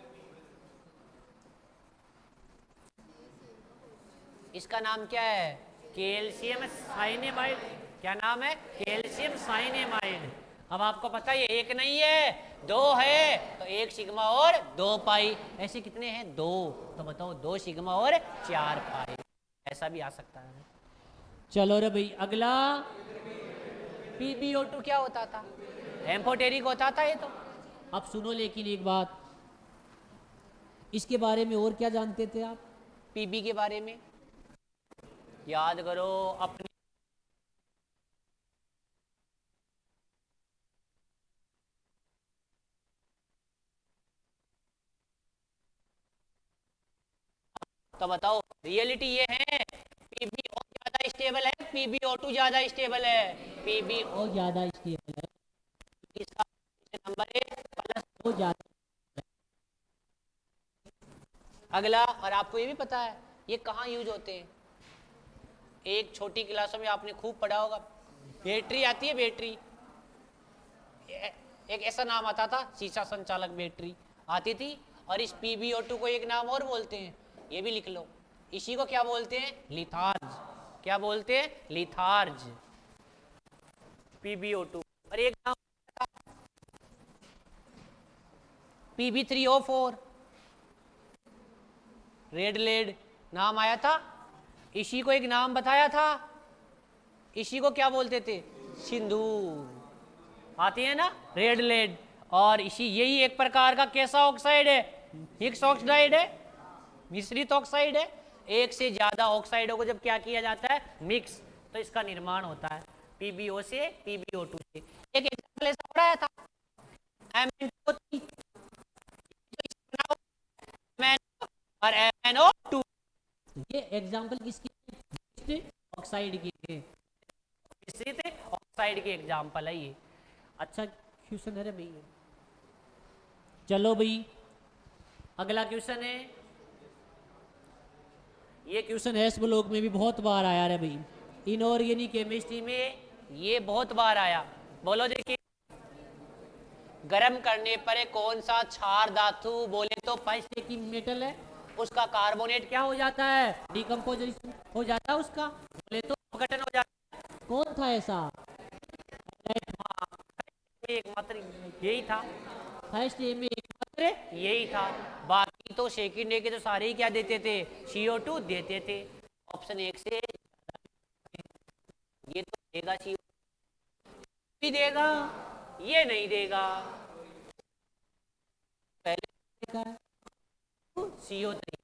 इसका नाम क्या है? Calcium cyanamide. क्या नाम है? Calcium cyanamide. अब आपको पता है एक नहीं है, 2 है, तो 1 सिग्मा और 2 पाई। ऐसे कितने हैं? 2। तो बताओ 2 सिग्मा और 4 पाई। ऐसा भी आ सकता है। चलो रे भाई अगला, PbO2 क्या होता था? एम्फोटेरिक होता था ये तो। अब सुनो लेकिन एक बात, इसके बारे में और क्या जानते थे आप? पीबी के बारे में याद करो अपने। तो बताओ रियलिटी ये है PbO ज्यादा स्टेबल है, PbO2 ज्यादा स्टेबल है, PbO ज्यादा स्टेबल है, इसका नंबर है प्लस। वो ज्यादा। अगला, और आपको ये भी पता है ये कहाँ यूज होते हैं, एक छोटी क्लासों में आपने खूब पढ़ा होगा, बैटरी आती है, बैटरी एक ऐसा नाम आता था शीशा संचालक बैटरी आती थी, और इस PbO2 को एक नाम और बोलते हैं, ये भी लिख लो, इसी को क्या बोलते हैं, लिथार्ज। क्या बोलते हैं, लिथार्ज, PbO2। और एक नाम Pb3O4 रेड लेड नाम आया था, इसी को एक नाम बताया था, इसी को क्या बोलते थे, सिंदूर। आती है ना रेड लेड, और इसी यही एक प्रकार का कैसा ऑक्साइड है, हिग्स ऑक्साइड है, मिश्रित ऑक्साइड है। एक से ज्यादा ऑक्साइडों को जब क्या किया जाता है, मिक्स, तो इसका निर्माण होता है PbO से, PbO2 से। एक एग्जाम्पल ऐसा पढ़ाया था MnO3 और MnO2, ये एग्जाम्पल किसके, ऑक्साइड के, मिश्रित ऑक्साइड के एग्जाम्पल है ये। अच्छा क्वेश्चन है रे भैया। चलो भाई अगला क्वेश्चन है, ये क्वेश्चन एस ब्लॉक में भी बहुत बार आया रे भाई, इनऑर्गेनिक केमिस्ट्री में ये बहुत बार आया। बोलो देखिए, गर्म करने पर कौन सा क्षार धातु, बोले तो फर्स्ट की मेटल है, उसका कार्बोनेट क्या हो जाता है, डिकम्पोजिशन हो जाता है उसका, बोले तो अपघटन हो जाता है। कौन था ऐसा, एकमात्र यही था, फर्स्ट में एकमात्र यही था, बाकी तो सेकंड के तो सारे ही क्या देते थे, CO2 देते थे। ऑप्शन 1 से ये तो देगा, CO2 भी देगा, ये नहीं देगा, पहले CO3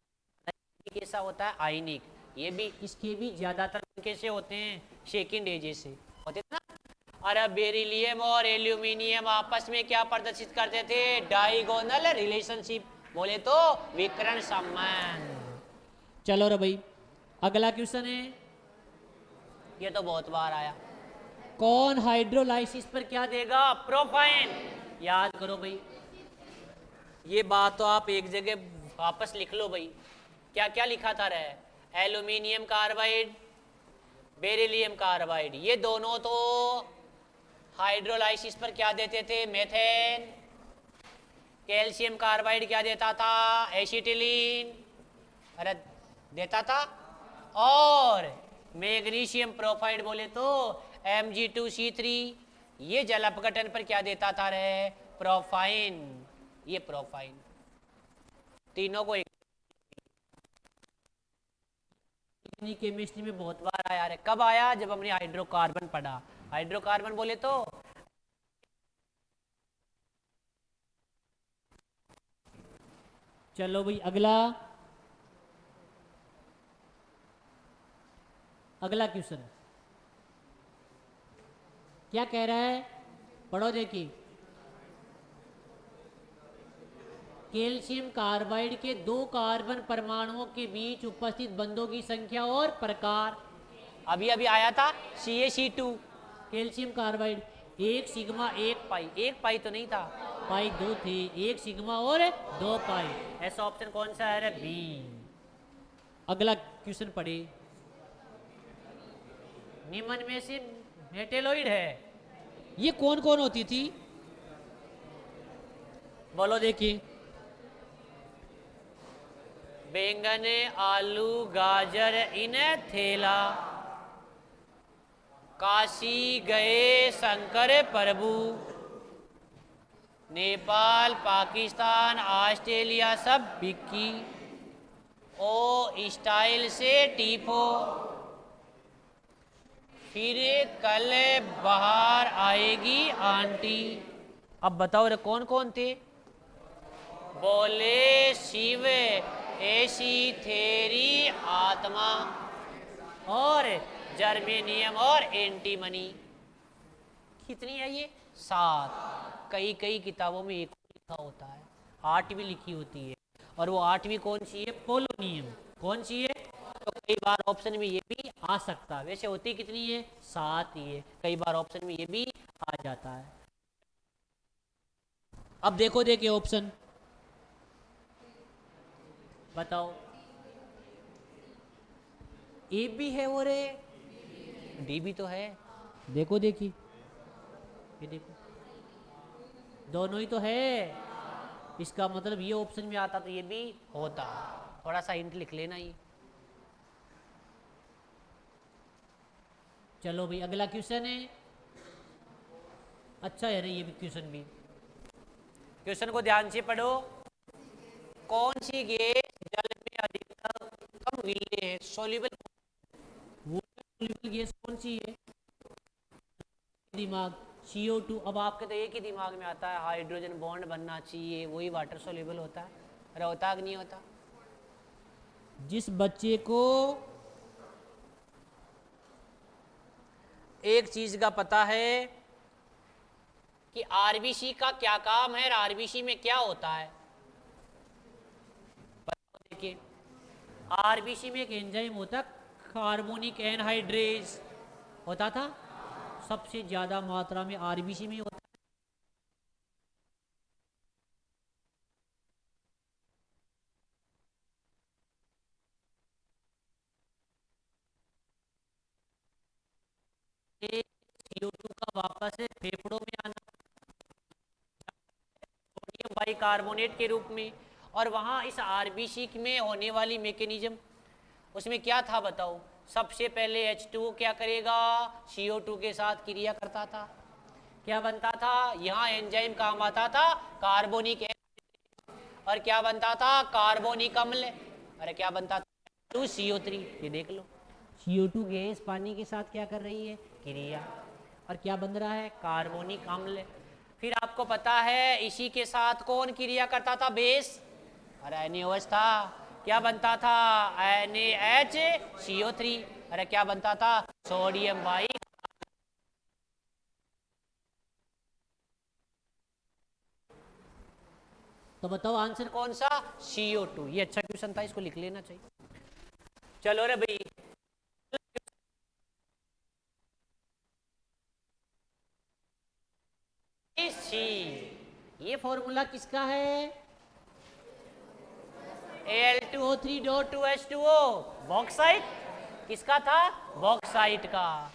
कैसा होता है, आयनिक, ये भी, इसके भी ज्यादातर कैसे होते हैं, सेकंड एजे से होते थे ना। और अब बेरिलियम और एल्यूमिनियम आपस में क्या प्रदर्शित करते थे, डायगोनल रिलेशनशिप, बोले तो विकर्ण संबंध। चलो रे भाई अगला क्वेश्चन है, ये तो बहुत बार आया, कौन हाइड्रोलाइसिस पर क्या देगा, प्रोपाइन। याद करो भाई, ये बात तो आप एक जगह वापस लिख लो भाई, क्या क्या लिखा था रहे, एल्यूमिनियम कार्बाइड, बेरिलियम कार्बाइड, ये दोनों तो हाइड्रोलाइसिस पर क्या देते थे, मेथेन। कैल्शियम कार्बाइड क्या देता था, एसिटिलीन, अरे देता था। और मैग्नीशियम प्रोफाइड बोले तो Mg2C3, ये जल अपघटन पर क्या देता था रे, प्रोफाइन। ये प्रोफाइन, तीनों को एक केमिस्ट्री में बहुत बार आया रे। कब आया, जब हमने हाइड्रोकार्बन पढ़ा। हाइड्रोकार्बन बोले तो चलो भाई अगला, अगला क्वेश्चन क्या कह रहा है, पढ़ो देखिए, कैल्शियम कार्बाइड के दो कार्बन परमाणुओं के बीच उपस्थित बंधों की संख्या और प्रकार। अभी अभी आया था CaC2, कैल्शियम कार्बाइड, एक सिग्मा एक पाई, एक पाई तो नहीं था, पाई दो थे, एक सिग्मा और दो पाई, ऐसा ऑप्शन कौन सा है, बी। अगला क्वेश्चन पढ़े, निम्न में से मेटेलोइड है, ये कौन कौन होती थी, बोलो देखिए, बैंगन, आलू, गाजर, इन थेला, काशी गए शंकर प्रभु, नेपाल, पाकिस्तान, ऑस्ट्रेलिया सब बिक्की, ओ स्टाइल से टीफो, फिर कल बाहर आएगी आंटी। अब बताओ रे कौन कौन थे, बोले शिव, ऐसी थेरी, आत्मा, और जर्मेनियम और एंटीमनी। कितनी है ये, 7। कई कई किताबों में एक लिखा होता है, 8 भी लिखी होती है, और वो 8वीं कौन सी है, पोलोनियम। कौन सी है? तो कई बार ऑप्शन में ये भी आ सकता है। वैसे होती कितनी है? 7 ही है। कई बार ऑप्शन में ये भी आ जाता है। अब देखो देखिए ऑप्शन, बताओ। ए भी है और डी भी तो है। देखो देखिए, ये देखो, दोनों ही तो है। इसका मतलब ये ऑप्शन में आता तो ये भी होता। थोड़ा सा हिंट लिख लेना ये। चलो भाई अगला क्वेश्चन है। अच्छा है रे ये भी क्वेश्चन भी। क्वेश्चन को ध्यान से पढ़ो। कौन सी गैस जल में अधिकतर कम विलेय है? सोल्यूबल। वो सोल्यूबल गैस कौन सी है? दिमाग, CO2। अब आपके तो एक ही दिमाग में आता है, हाइड्रोजन बॉन्ड बनना चाहिए, वही वाटर सोल्यूबल होता है। अरे होता कि नहीं होता? जिस बच्चे को एक चीज का पता है कि आरबीसी का क्या काम है और आरबीसी में क्या होता है, देखिए। आरबीसी में एक एंजाइम होता है, कार्बोनिक एनहाइड्रेज होता था। सबसे ज्यादा मात्रा में आरबीसी में होता है। CO2 का वापस से फेफड़ों में आना सोडियम बाइकार्बोनेट के रूप में, और वहां इस आरबीसी में होने वाली मैकेनिज्म, उसमें क्या था बताओ? सबसे पहले H2O क्या करेगा? CO2 के साथ क्रिया करता था। क्या बनता था? यहाँ एंजाइम काम आता था कार्बोनिक, और क्या बनता था? कार्बोनिक अम्ल। अरे क्या बनता था? 2CO3। ये देख लो, CO2 गैस पानी के साथ क्या कर रही है? क्रिया। और क्या बन रहा है? कार्बोनिक अम्ल। फिर आपको पता है इसी के साथ कौन क्रिया करता था? बेस। अरे NaOH था। क्या बनता था? NaHCO3। अरे क्या बनता था? Sodium by. तो बताओ आंसर कौन सा? CO2। ये अच्छा क्वेश्चन था, इसको लिख लेना चाहिए। चलो रे भाई, सी। ये फॉर्मूला किसका है? Al2O3.2H2O, bauxite. किसका था? बॉक्साइट का।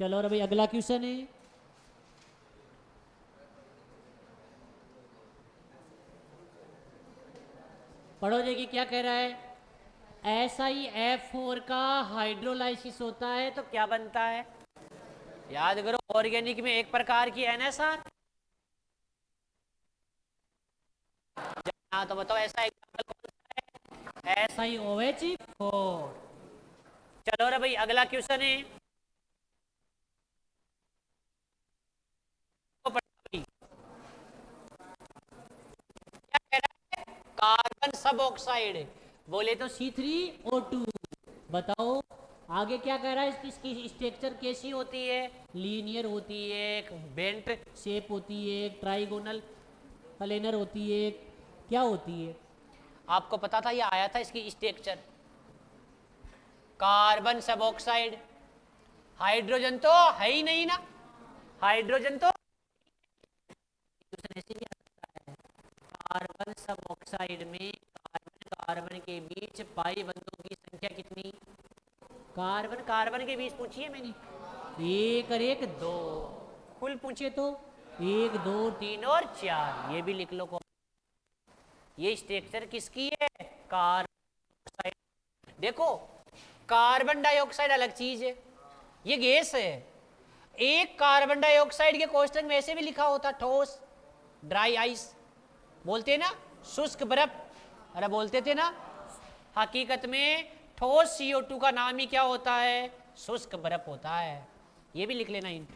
चलो रे भाई अगला क्वेश्चन है। पढ़ो देखिए क्या कह रहा है। SiF4 का हाइड्रोलाइसिस होता है तो क्या बनता है? याद करो, ऑर्गेनिक में एक प्रकार की NSR। तो बताओ ऐसा एग्जाम्पल कौन सा है? SiOH4। चलो रे भाई अगला क्वेश्चन है। क्या कह रहा है? कार्बन सब ऑक्साइड, बोले तो C3O2। बताओ आगे क्या कह रहा है? इसकी स्ट्रक्चर कैसी होती है? लीनियर होती है, एक बेंट शेप होती है, एक ट्राइगोनल प्लेनर होती है, क्या होती है? आपको पता था? ये आया था इसकी स्ट्रक्चर। कार्बन सब ऑक्साइड, हाइड्रोजन तो है ही नहीं ना। हाइड्रोजन तो ऐसे भी आता है। कार्बन सब ऑक्साइड में कार्बन कार्बन के बीच पाई बंधों की संख्या कितनी? कार्बन कार्बन के बीच पूछिए मैंने, एक और एक दो। कुल पूछे तो 1 2 3 और 4। ये भी लिख लो। ये स्ट्रक्चर किसकी है? Carbon dioxide. देखो कार्बन डाइऑक्साइड अलग चीज है, ये गैस है। एक कार्बन डाइऑक्साइड के कोष्टक में ऐसे भी लिखा होता ठोस, ड्राई आइस बोलते ना, शुष्क बर्फ। अरे बोलते थे ना। हकीकत में ठोस CO2 का नाम ही क्या होता है? शुष्क बर्फ होता है। ये भी लिख लेना इन।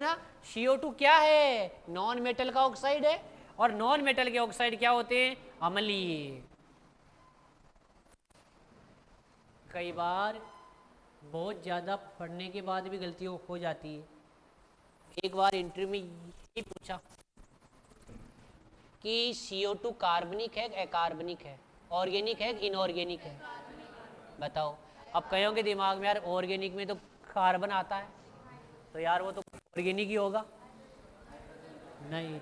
ना CO2 क्या है? नॉन मेटल का ऑक्साइड है, और नॉन मेटल के ऑक्साइड क्या होते हैं? अम्लीय। कई बार बहुत ज़्यादा पढ़ने के बाद भी गलतियाँ हो जाती है। एक बार इंटरव्यू में ये पूछा कि CO2 कार्बनिक है अकार्बनिक है, ऑर्गेनिक है इनऑर्गेनिक है, बताओ। अब कहोगे दिमाग में यार ऑर्गेनिक में तो कार्बन आता है, तो यार वो तो ऑर्गेनिक ही होगा। नहीं,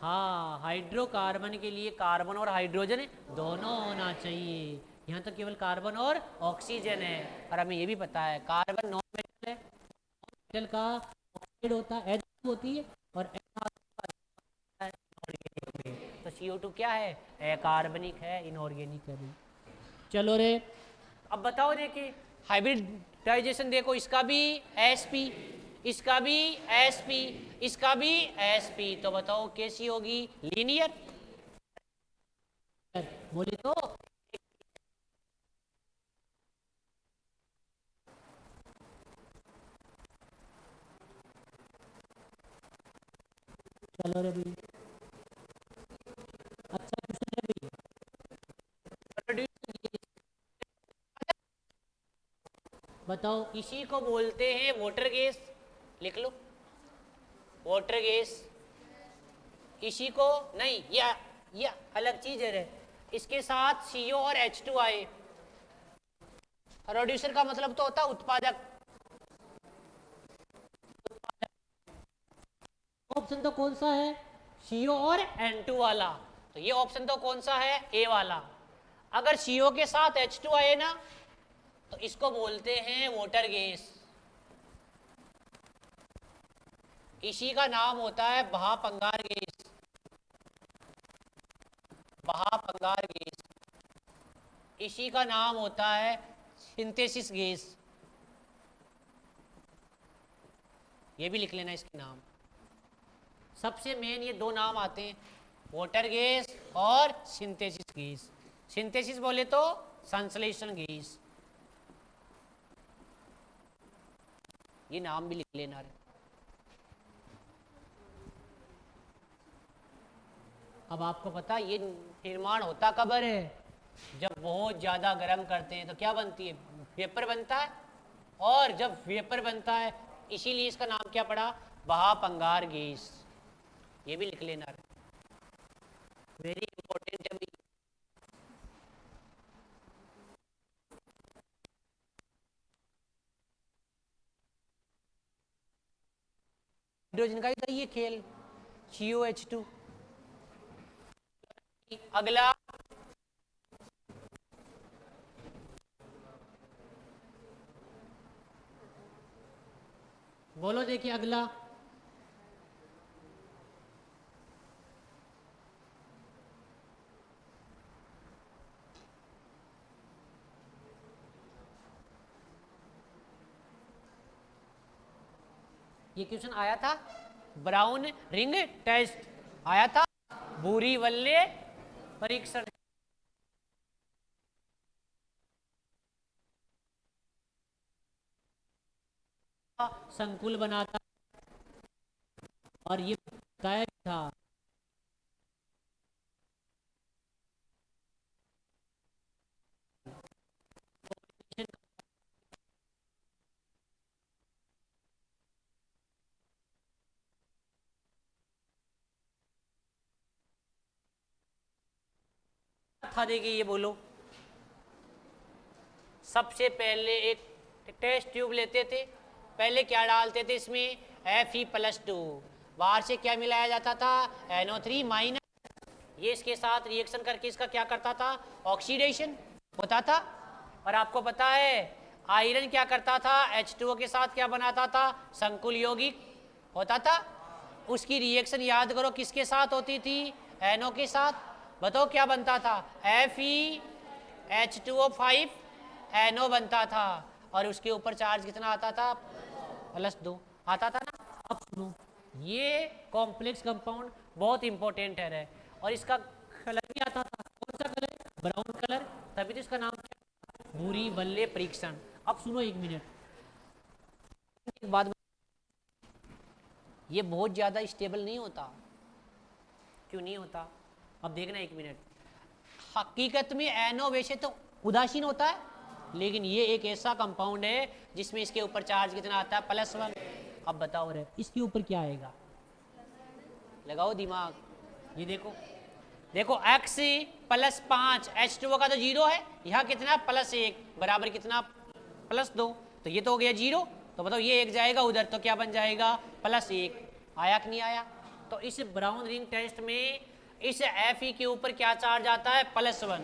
हाँ, हाइड्रोकार्बन के लिए कार्बन और हाइड्रोजन दोनों होना चाहिए। यहाँ तो केवल कार्बन और ऑक्सीजन है, और हमें ये भी पता है कार्बन नॉन मेटल है, मेटल का ऑक्साइड होता है, H होती है, और इनऑर्गेनिक में तो CO2 क्या है, अकार्बनिक है, इनऑर्गेनिक है। चलो रे, अब बताओ, देखिए हाइब्रिडाइजेशन देखो, इसका भी sp, इसका भी sp, इसका भी sp, तो बताओ कैसी होगी, लीनियर। बोले तो चलो रे भाई, अच्छा क्वेश्चन है भाई। बताओ, इसी को बोलते हैं वाटर गैस, लिख लो, वाटर गैस। इसी को नहीं, या अलग चीज है रे, इसके साथ CO और H2 आए, प्रोड्यूसर का मतलब तो होता है उत्पादक। ऑप्शन तो कौन सा है, CO और N2 वाला, तो ये ऑप्शन तो कौन सा है, ए वाला। अगर CO के साथ H2 आए ना, तो इसको बोलते हैं वाटर गैस। इसी का नाम होता है भाप अंगार गैस, भाप अंगार गैस। इसी का नाम होता है सिंथेसिस गैस, ये भी लिख लेना इसके नाम। सबसे मेन ये दो नाम आते हैं, वाटर गैस और सिंथेसिस गैस। सिंथेसिस बोले तो संश्लेषण गैस, ये नाम भी लिख लेना रे। अब आपको पता है ये निर्माण होता कब है, जब बहुत ज़्यादा गर्म करते हैं तो क्या बनती है, वेपर बनता है, और जब वेपर बनता है इसीलिए इसका नाम क्या पड़ा, भाप अंगार गैस, ये भी लिख लेना, वेरी इंपॉर्टेंट है। हाइड्रोजन का ही था ये खेल, COH2। अगला, बोलो देखिए अगला, ये क्वेश्चन आया था, ब्राउन रिंग टेस्ट आया था, भूरी वल्ले परीक्षण। संकुल बनाता, और ये बताया था था, देखिए ये बोलो, सबसे पहले एक टेस्ट ट्यूब लेते थे, पहले क्या डालते थे इसमें, Fe+2, बाहर से क्या मिलाया जाता था, NO3-, ये इसके साथ रिएक्शन करके इसका क्या करता था, ऑक्सीडेशन होता था। और आपको पता है आयरन क्या करता था, H2O के साथ क्या बनाता था, संकुल यौगिक होता था। उसकी रिएक्शन याद करो किसके साथ होती थी, NO के साथ, बताओ क्या बनता था, FeH2O5 NO बनता था, और उसके ऊपर चार्ज कितना आता था, +2 आता था ना। अब सुनो, ये कॉम्प्लेक्स कंपाउंड बहुत इंपॉर्टेंट है, और इसका कलर भी आता था, कौन सा कलर, ब्राउन कलर, तभी तो इसका नाम क्या, भूरी वल्ले परीक्षण। अब सुनो एक मिनट, एक बात, ये बहुत ज़्यादा स्टेबल नहीं होता, क्यों नहीं होता, अब देखना एक मिनट। हकीकत में NO वैसे तो उदासीन होता है, लेकिन ये एक ऐसा कंपाउंड है जिसमें इसके ऊपर चार्ज कितना आता है, +1। अब बताओ रे इसके ऊपर क्या आएगा, लगाओ दिमाग। ये देखो, देखो x +5, H2O का तो 0 है, यहाँ कितना +1 बराबर कितना +2, तो ये तो हो गया 0। तो बताओ ये एक जाएगा उधर तो क्या बन जाएगा, +1। आया कि नहीं आया? तो इस ब्राउन रिंग टेस्ट में इस Fe के ऊपर क्या चार्ज आता है, +1।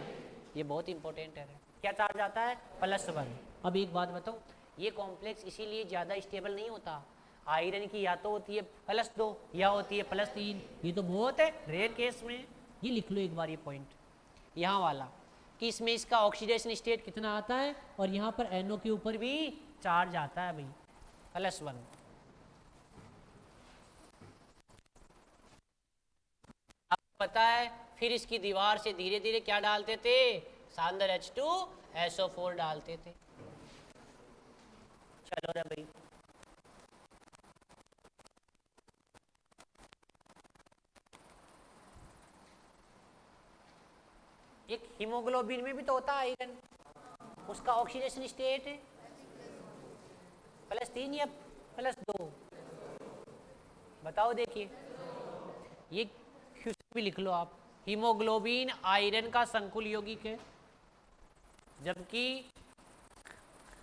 ये बहुत इंपॉर्टेंट है, क्या चार्ज आता है, +1। अब एक बात बताओ, ये कॉम्प्लेक्स इसीलिए ज़्यादा स्टेबल नहीं होता। आयरन की या तो होती है +2 या होती है +3, ये तो बहुत है रेयर केस में। ये लिख लो एक बार ये पॉइंट यहाँ वाला, कि इसमें इसका ऑक्सीडेशन स्टेट कितना आता है और यहाँ पर NO के ऊपर भी चार्ज आता है भाई, +1। आपको पता है फिर इसकी दीवार से धीरे धीरे क्या डालते थे, सांदर H2SO4 डालते थे। चलो रे भाई, एक हीमोग्लोबिन में भी तो होता है आयरन, उसका ऑक्सीडेशन स्टेट है +3 या +2, बताओ। देखिए ये क्वेश्चन भी लिख लो आप, हीमोग्लोबिन आयरन का संकुल यौगिक है, जबकि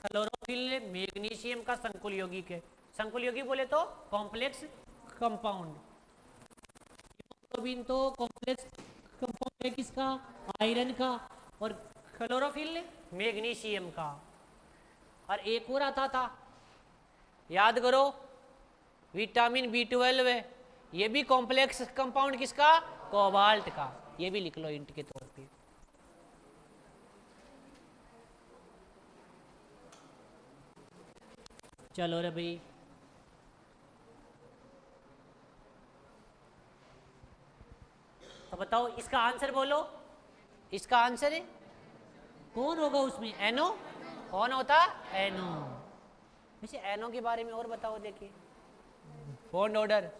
क्लोरोफिल मैग्नीशियम का संकुल यौगिक है। संकुल यौगिक बोले तो कॉम्प्लेक्स कंपाउंड, हीमोग्लोबिन तो कॉम्प्लेक्स कंपाउंड है किसका, आयरन का, और क्लोरोफिल मैग्नीशियम का। और एक और आता था, याद करो, विटामिन B12 है, ये भी कॉम्प्लेक्स कंपाउंड किसका, कोबाल्ट का। ये भी लिख लो इंट के तौर पे। चलो रे भाई, तो बताओ इसका आंसर बोलो, इसका आंसर है कौन होगा उसमें, NO। कौन होता, NO। वैसे NO के बारे में और बताओ। देखिए बॉन्ड ऑर्डर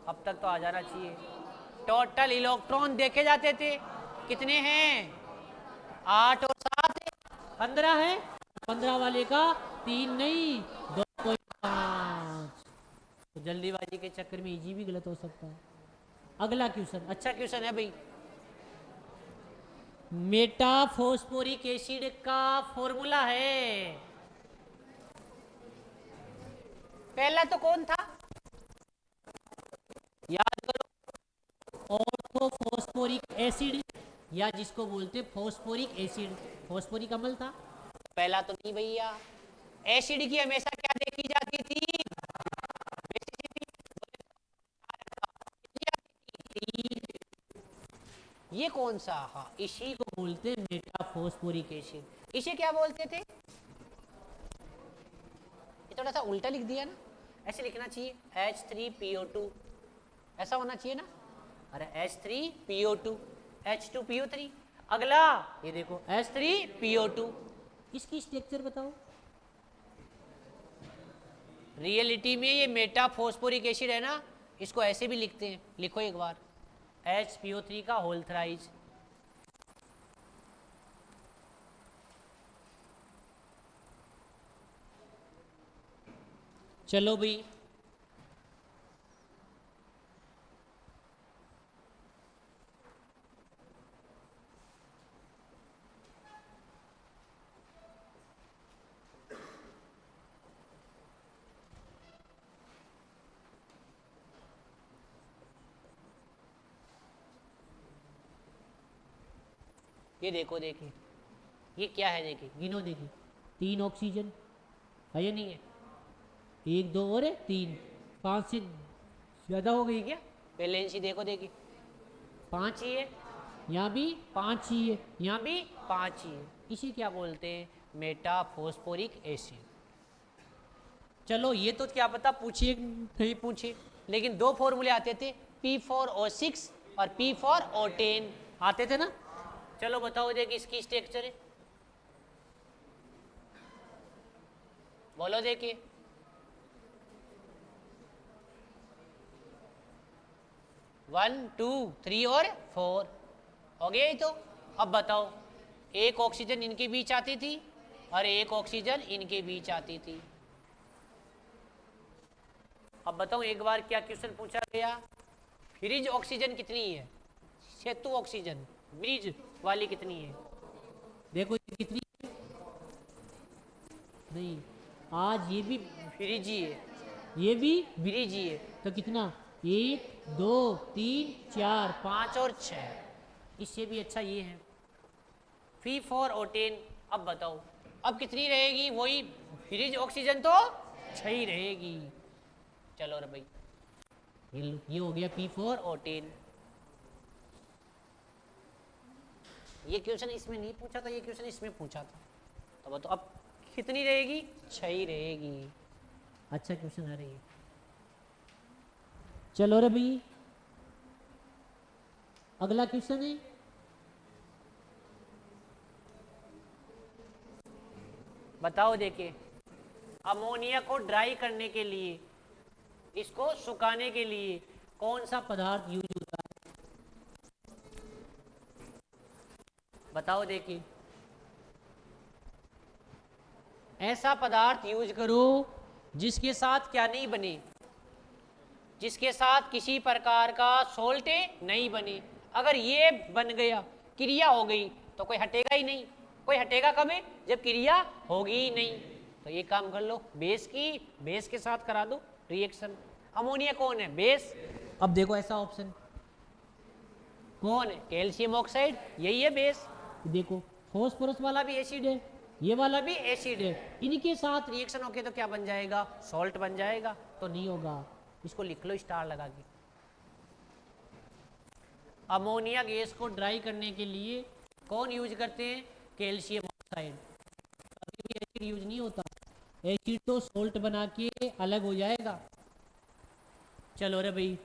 अब तक तो आ जाना चाहिए। टोटल इलेक्ट्रॉन देखे जाते थे, कितने हैं, 8 और 7 15 है, 15 वाले का 3 नहीं 2.5। तो जल्दीबाजी के चक्कर में इजी भी गलत हो सकता है। अगला क्वेश्चन अच्छा क्वेश्चन है भाई, मेटाफॉस्फोरिक एसिड का फॉर्मूला है, पहला तो कौन था, याद करो, ऑर्थोफॉस्फोरिक एसिड, या जिसको बोलते फॉस्फोरिक एसिड, फॉस्फोरिक अम्ल था। पहला तो नहीं भैया, एसिड की हमेशा क्या देखी जाती थी, ये कौन सा, हाँ इसी को बोलते मेटाफॉस्फोरिक एसिड। इसे क्या बोलते थे, ये थोड़ा सा उल्टा लिख दिया ना, ऐसे लिखना चाहिए H3PO2, ऐसा होना चाहिए ना, अरे H3PO2 H2PO3। अगला ये देखो H3PO2, इसकी स्ट्रक्चर बताओ। रियलिटी में ये मेटाफॉस्फोरिक एसिड है ना, इसको ऐसे भी लिखते हैं, लिखो एक बार, HPO3 का होल थ्राइज। चलो भाई, ये देखो, देखिए ये क्या है, देखिए गिनो, देखिए 3 ऑक्सीजन है या नहीं है, 1 2 और 3, 5 से ज़्यादा हो गई क्या, पहले इनसी देखो, देखिए 5 ही है, यहाँ भी 5 ही है, यहाँ भी 5 ही है। इसे क्या बोलते हैं, मेटाफॉस्फोरिक एसिड। चलो ये तो क्या पता पूछिए नहीं पूछिए, लेकिन 2 फॉर्मूले आते थे, P4O6 और P4O10 आते थे ना। चलो बताओ, देखिए इसकी स्ट्रक्चर है, बोलो देखिए, 1 2 3 और 4 हो गया ही तो। अब बताओ एक ऑक्सीजन इनके बीच आती थी और एक ऑक्सीजन इनके बीच आती थी। अब बताऊं एक बार क्या क्वेश्चन पूछा गया, फ्रिज ऑक्सीजन कितनी है, सेतु ऑक्सीजन ब्रिज वाली कितनी है? देखो ये कितनी, नहीं आज ये भी फ्रिज ही है, ये भी ब्रिज ही है, तो कितना, 1 2 3 4 5 और 6, इससे भी अच्छा ये है फी फॉर ओटेन। अब बताओ अब कितनी रहेगी, वही फ्रिज ऑक्सीजन तो 6 ही रहेगी। चलो रे भाई, ये हो गया पी फॉर ओटेन। ये क्वेश्चन इसमें नहीं पूछा था, ये क्वेश्चन इसमें पूछा था। तो बताओ अब कितनी रहेगी, 6 ही रहेगी। अच्छा क्वेश्चन आ रही है। चलो रे भाई, अगला क्वेश्चन है, बताओ देखिए, अमोनिया को ड्राई करने के लिए, इसको सुखाने के लिए कौन सा पदार्थ यूज होता है? बताओ देखिए, ऐसा पदार्थ यूज करो जिसके साथ क्या नहीं बने, जिसके साथ किसी प्रकार का सोल्ट नहीं बने। अगर ये बन गया, क्रिया हो गई, तो कोई हटेगा ही नहीं। कोई हटेगा कब है, जब क्रिया होगी ही नहीं। तो ये काम कर लो, बेस की बेस के साथ करा दो रिएक्शन। अमोनिया कौन है, बेस। अब देखो ऐसा ऑप्शन कौन है, कैल्शियम ऑक्साइड, यही है बेस। देखो फॉस्फोरस वाला भी एसिड है, ये वाला भी एसिड है, इनके साथ रिएक्शन होके तो क्या बन जाएगा, सॉल्ट बन जाएगा। तो नहीं होगा, इसको लिख लो स्टार लगा के। अमोनिया गैस को ड्राई करने के लिए कौन यूज करते हैं, कैल्शियम ऑक्साइड। कभी भी एसिड यूज नहीं होता, एसिड तो सॉल्ट बना के अलग हो जाएगा। चलो रे भाई,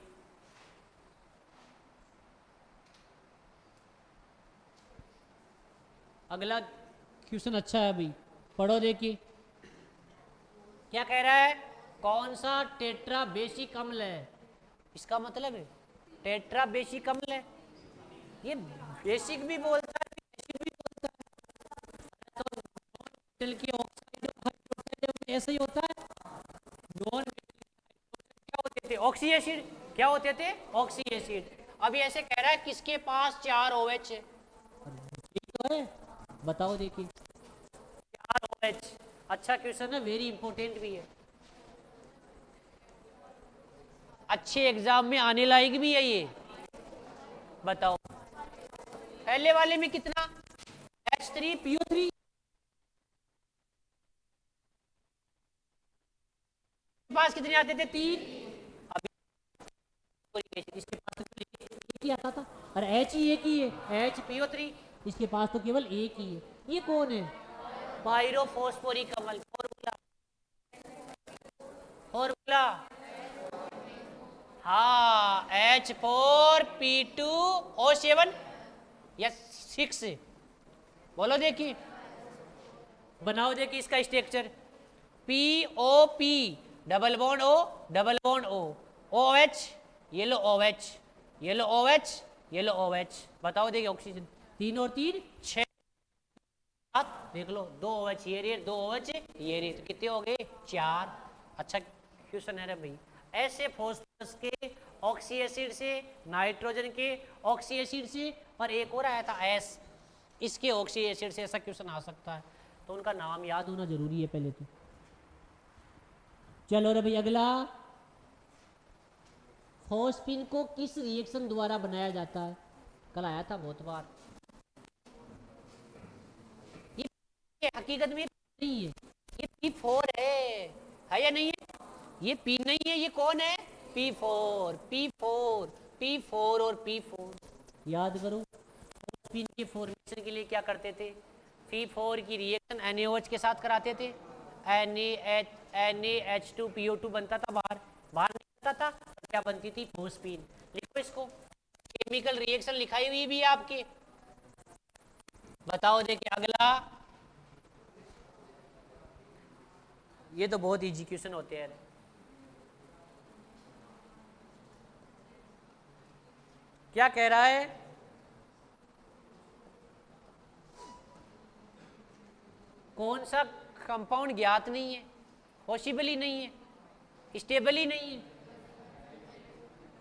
अगला क्वेश्चन अच्छा है भाई, पढ़ो देखिए क्या कह रहा है। कौन सा टेट्रा बेसिक अम्ल है, इसका मतलब है टेट्रा बेसिक अम्ल है। ये बेसिक भी बोलता है, बेसिक भी बोलता है। तो मेटल के ऑक्साइड और हाइड्रोक्साइड ऐसा ही होता है। नॉन क्या होते थे, ऑक्सी एसिड, क्या होते थे, ऑक्सी एसिड। अभी ऐसे कह रहा है किसके पास 4 OH है, तो है, बताओ देखिए 4 OH। अच्छा क्वेश्चन है, वेरी इंपॉर्टेंट भी है, अच्छे एग्जाम में आने लायक भी है ये। बताओ पहले वाले में कितना, H3PO3, पास कितने आते थे, 3। अभी इसके पास तो एक ही आता था, और H ही एक ही है, HPO3, इसके पास तो केवल एक ही है। ये कौन है, पायरोफॉस्फोरिक अम्ल। फॉर्मूला, फॉर्मूला, हाँ H4P2O7 या 6। बोलो देखिए, बनाओ देखिए इसका structure, POP double bond O double bond O, OH ये लो OH, ये लो OH, ये लो OH। बताओ देखिए ऑक्सीजन 3 और 3 6, देख लो 2 OH ये रे, 2 OH ये रे, तो कितने हो गए, 4। अच्छा क्वेश्चन है रे भाई, ऐसे फॉस्फोरस के ऑक्सी एसिड से, नाइट्रोजन के ऑक्सी एसिड से, और एक और आया था एस, इसके ऑक्सी एसिड से ऐसा क्वेश्चन आ सकता है। तो उनका नाम याद होना जरूरी है पहले तो। चलो रे भाई अगला, फॉस्फिन को किस रिएक्शन द्वारा बनाया जाता है, कल आया था बहुत बार। ये हकीकत में नहीं है, ये P4 है या नहीं है, ये P नहीं है, ये कौन है, P4, P4, P4 और P4। याद करो फॉस्फिन के फॉर्मेशन के लिए क्या करते थे, P4 की रिएक्शन NaOH के साथ कराते थे, NaH2PO2 बनता था, बाहर बाहर निकलता था, तो क्या बनती थी, फॉस्फिन। लिखो इसको, केमिकल रिएक्शन लिखाई हुई भी है आपके। बताओ देखिए अगला, ये तो बहुत इजी क्वेश्चन होते हैं। क्या कह रहा है, कौन सा कंपाउंड ज्ञात नहीं है, पॉसिबल ही नहीं है, स्टेबल ही नहीं है?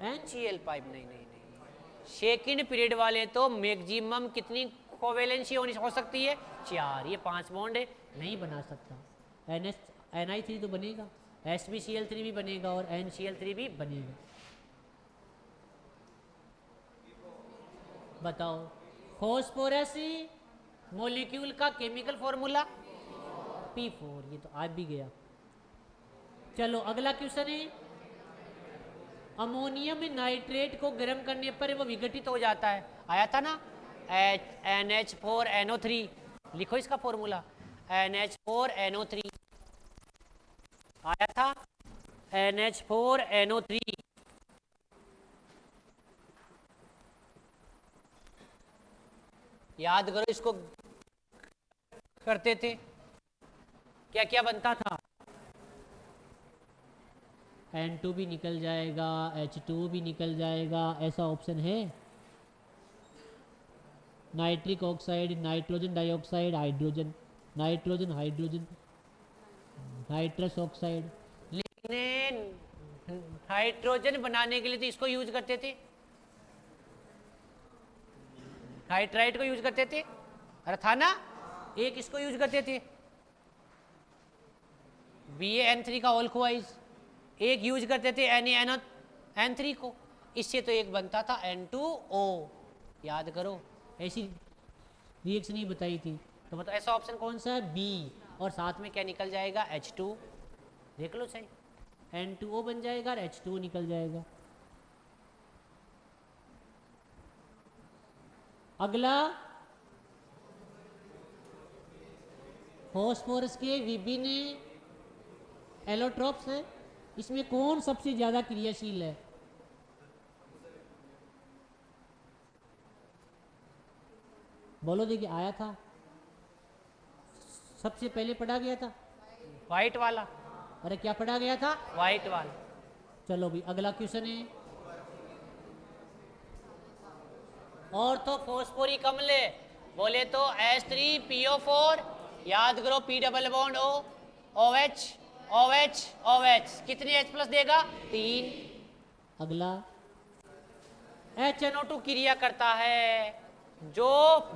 NCl5 नहीं नहीं नहीं। सेकेंड पीरियड वाले तो मैक्सिमम कितनी कोवेलेंसी हो सकती है? 4। ये 5 बॉन्ड नहीं बना सकता। NiCl3 तो बनेगा, SbCl3 भी बनेगा और NCl3 भी बनेगा। बताओ फॉस्फोरस मॉलिक्यूल का केमिकल फॉर्मूला P4। ये तो आज भी गया। चलो अगला क्वेश्चन है, अमोनियम नाइट्रेट को गर्म करने पर वो विघटित हो जाता है। आया था ना, NH4NO3। लिखो इसका फॉर्मूला, NH4NO3 आया था, NH4NO3। याद करो, इसको करते थे क्या क्या बनता था? N2 भी निकल जाएगा, H2 भी निकल जाएगा, ऐसा ऑप्शन है। Nitric oxide, nitrogen dioxide, hydrogen, nitrogen hydrogen, nitrous oxide. लेकिन हाइड्रोजन बनाने के लिए तो इसको यूज करते थे, हाइड्राइड को यूज करते थे। अरे था ना, एक इसको यूज करते थे, BaN3 का ऑल्कोवाइज। एक यूज करते थे NaN3 को, इससे तो एक बनता था N2O। याद करो, ऐसी रिएक्शन ही बताई थी। तो बताओ ऐसा ऑप्शन कौन सा है? बी। और साथ में क्या निकल जाएगा? H2। देख लो सही, N2O बन जाएगा और H2O निकल जाएगा। अगला, फॉस्फोरस के विभिन्न एलोट्रोप्स है, इसमें कौन सबसे ज्यादा क्रियाशील है? बोलो, देखिए आया था, सबसे पहले पढ़ा गया था व्हाइट वाला। अरे क्या पढ़ा गया था? व्हाइट वाला। चलो भाई अगला क्वेश्चन है, ऑर्थोफॉस्फोरिक अम्ल बोले तो H3PO4। याद करो, P double bond O, OH OH OH कितने H प्लस देगा? 3। अगला, HNO2 क्रिया करता है जो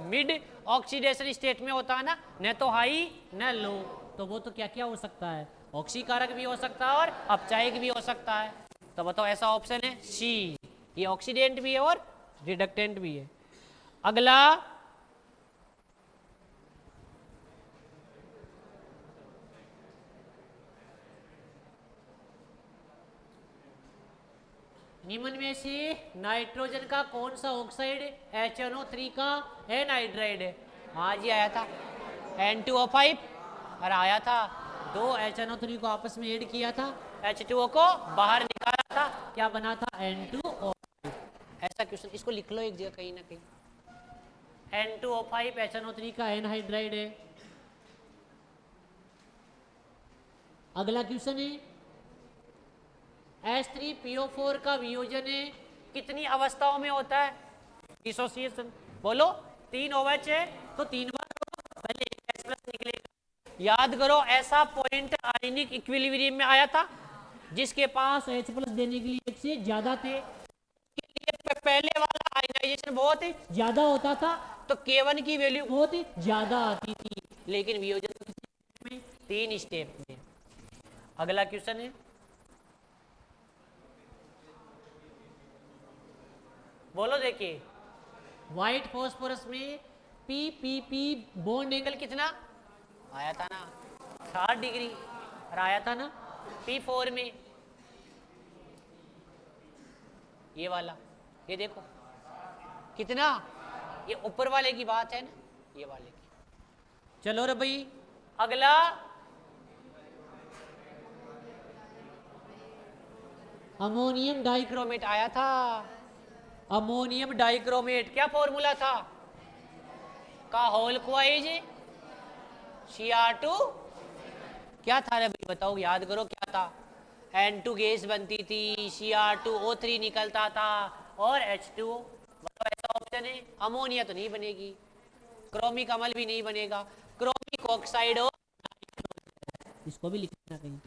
मिड ऑक्सीडेशन स्टेट में होता है ना, न तो हाई न लो। तो वो तो क्या क्या हो सकता है? ऑक्सीकारक भी हो सकता है और अपचायक भी हो सकता है। तो बताओ ऐसा ऑप्शन है सी, ये ऑक्सीडेंट भी है और रिडक्टेंट भी है। अगला, निम्न में से नाइट्रोजन का कौन सा ऑक्साइड HNO3 का एनहाइड्राइड है? हाँ जी आया था, N2O5। और आया था, 2 HNO3 को आपस में ऐड किया था, H2O को बाहर निकाला था, क्या बना था? N2O5। ऐसा क्वेश्चन, इसको लिख लो एक जगह कहीं ना कहीं। N2O5 HNO3 का एनहाइड्राइड है। अगला क्वेश्चन है, H3PO4 का वियोजन कितनी अवस्थाओं में होता है? डिसोसिएशन। बोलो, 3 OH है तो 3 बार पहले H प्लस निकलेगा। याद करो, ऐसा पॉइंट आयनिक इक्विलिब्रियम में आया था जिसके पास H प्लस देने के लिए एक से ज्यादा थे। पहले वाला आयनाइजेशन बहुत ज्यादा होता था तो K1 की वैल्यू बहुत ज्यादा आती थी, लेकिन वियोजन में 3 स्टेप में। अगला क्वेश्चन है, बोलो देखिए, व्हाइट फॉस्फोरस में PPP बॉन्ड एंगल कितना आया था ना? 60 डिग्री। और आया था ना P4 में, ये वाला, ये देखो कितना, ये ऊपर वाले की बात है ना, ये वाले की। चलो रे भाई अगला, अमोनियम डाइक्रोमेट आया था। अमोनियम डाइक्रोमेट क्या फॉर्मूला था? का होल क्वाइज Cr2 क्या था रे भाई? बताओ, याद करो क्या था? N2 गैस बनती थी, Cr2O3 निकलता था और H2O। मतलब ऐसा ऑप्शन है। अमोनिया तो नहीं बनेगी, क्रोमिक अम्ल भी नहीं बनेगा। क्रोमिक ऑक्साइड और इसको भी लिखना कहीं।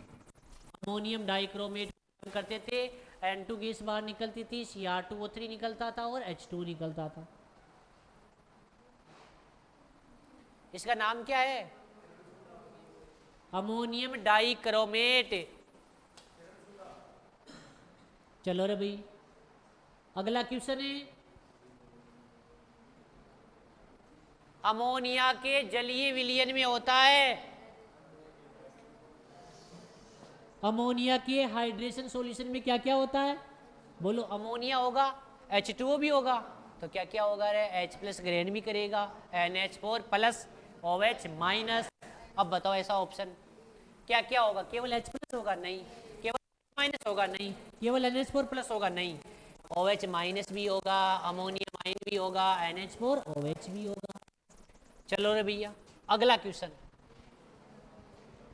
अमोनियम डाइक्रोमेट करते थे, N2 गैस बाहर निकलती थी, Cr2O3 निकलता था और H2 निकलता था। इसका नाम क्या है? Ammonium dichromate. चलो रे भाई, अगला क्वेश्चन है, अमोनिया के जलीय विलयन में होता है, अमोनिया के हाइड्रेशन सॉल्यूशन में क्या क्या होता है? बोलो। अमोनिया होगा, H2O भी होगा, तो क्या क्या होगा रे? H+ ग्रेन भी करेगा, NH4+ OH माइनस। अब बताओ ऐसा ऑप्शन क्या क्या होगा? केवल H+ होगा? नहीं। केवल माइनस होगा? नहीं। केवल NH4+ होगा? नहीं। OH माइनस भी होगा, अमोनिया माइन भी होगा, NH4 OH भी होगा। चलो रे भैया, अगला क्वेश्चन,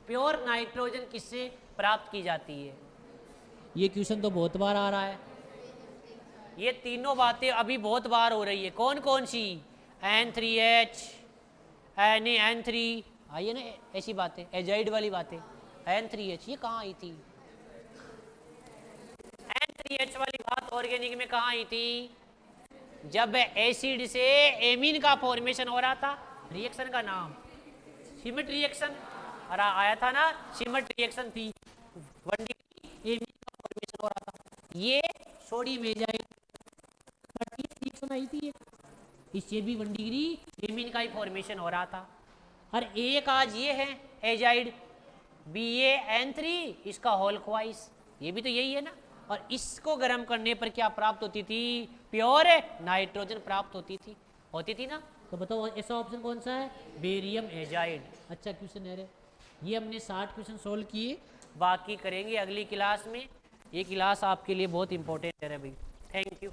प्योर नाइट्रोजन किससे प्राप्त की जाती है? ये क्वेश्चन तो बहुत बार आ रहा है। ये तीनों बातें अभी बहुत बार हो रही है। कौन कौन सी? N3H, Na, N3, आइए ना ऐसी बातें, एजाइड वाली बातें। N3H ये कहाँ आई थी? N3H वाली बात ऑर्गेनिक में कहाँ आई थी? जब एसिड से एमीन का फॉर्मेशन हो रहा था। रिएक्शन का नाम शिमिट रिएक्शन, अरे आया था ना, शिमिट रिएक्शन थी, 1 डिग्री एमीन का फॉर्मेशन हो रहा था। ये सोडियम एजाइड रिएक्शन आई थी, इससे भी 1 डिग्री एमीन का ही फॉर्मेशन हो रहा था। और एक आज ये है एजाइड BaN3, इसका होल ख्वाइस, ये भी तो यही है ना। और इसको गर्म करने पर क्या प्राप्त होती थी? प्योर नाइट्रोजन प्राप्त होती थी ना। तो बताओ ऐसा ऑप्शन कौन सा है? Barium azide. अच्छा क्वेश्चन है रे। ये हमने 60 क्वेश्चन सोल्व किए, बाकी करेंगे अगली क्लास में। ये क्लास आपके लिए बहुत इंपॉर्टेंट है रे भाई। Thank you.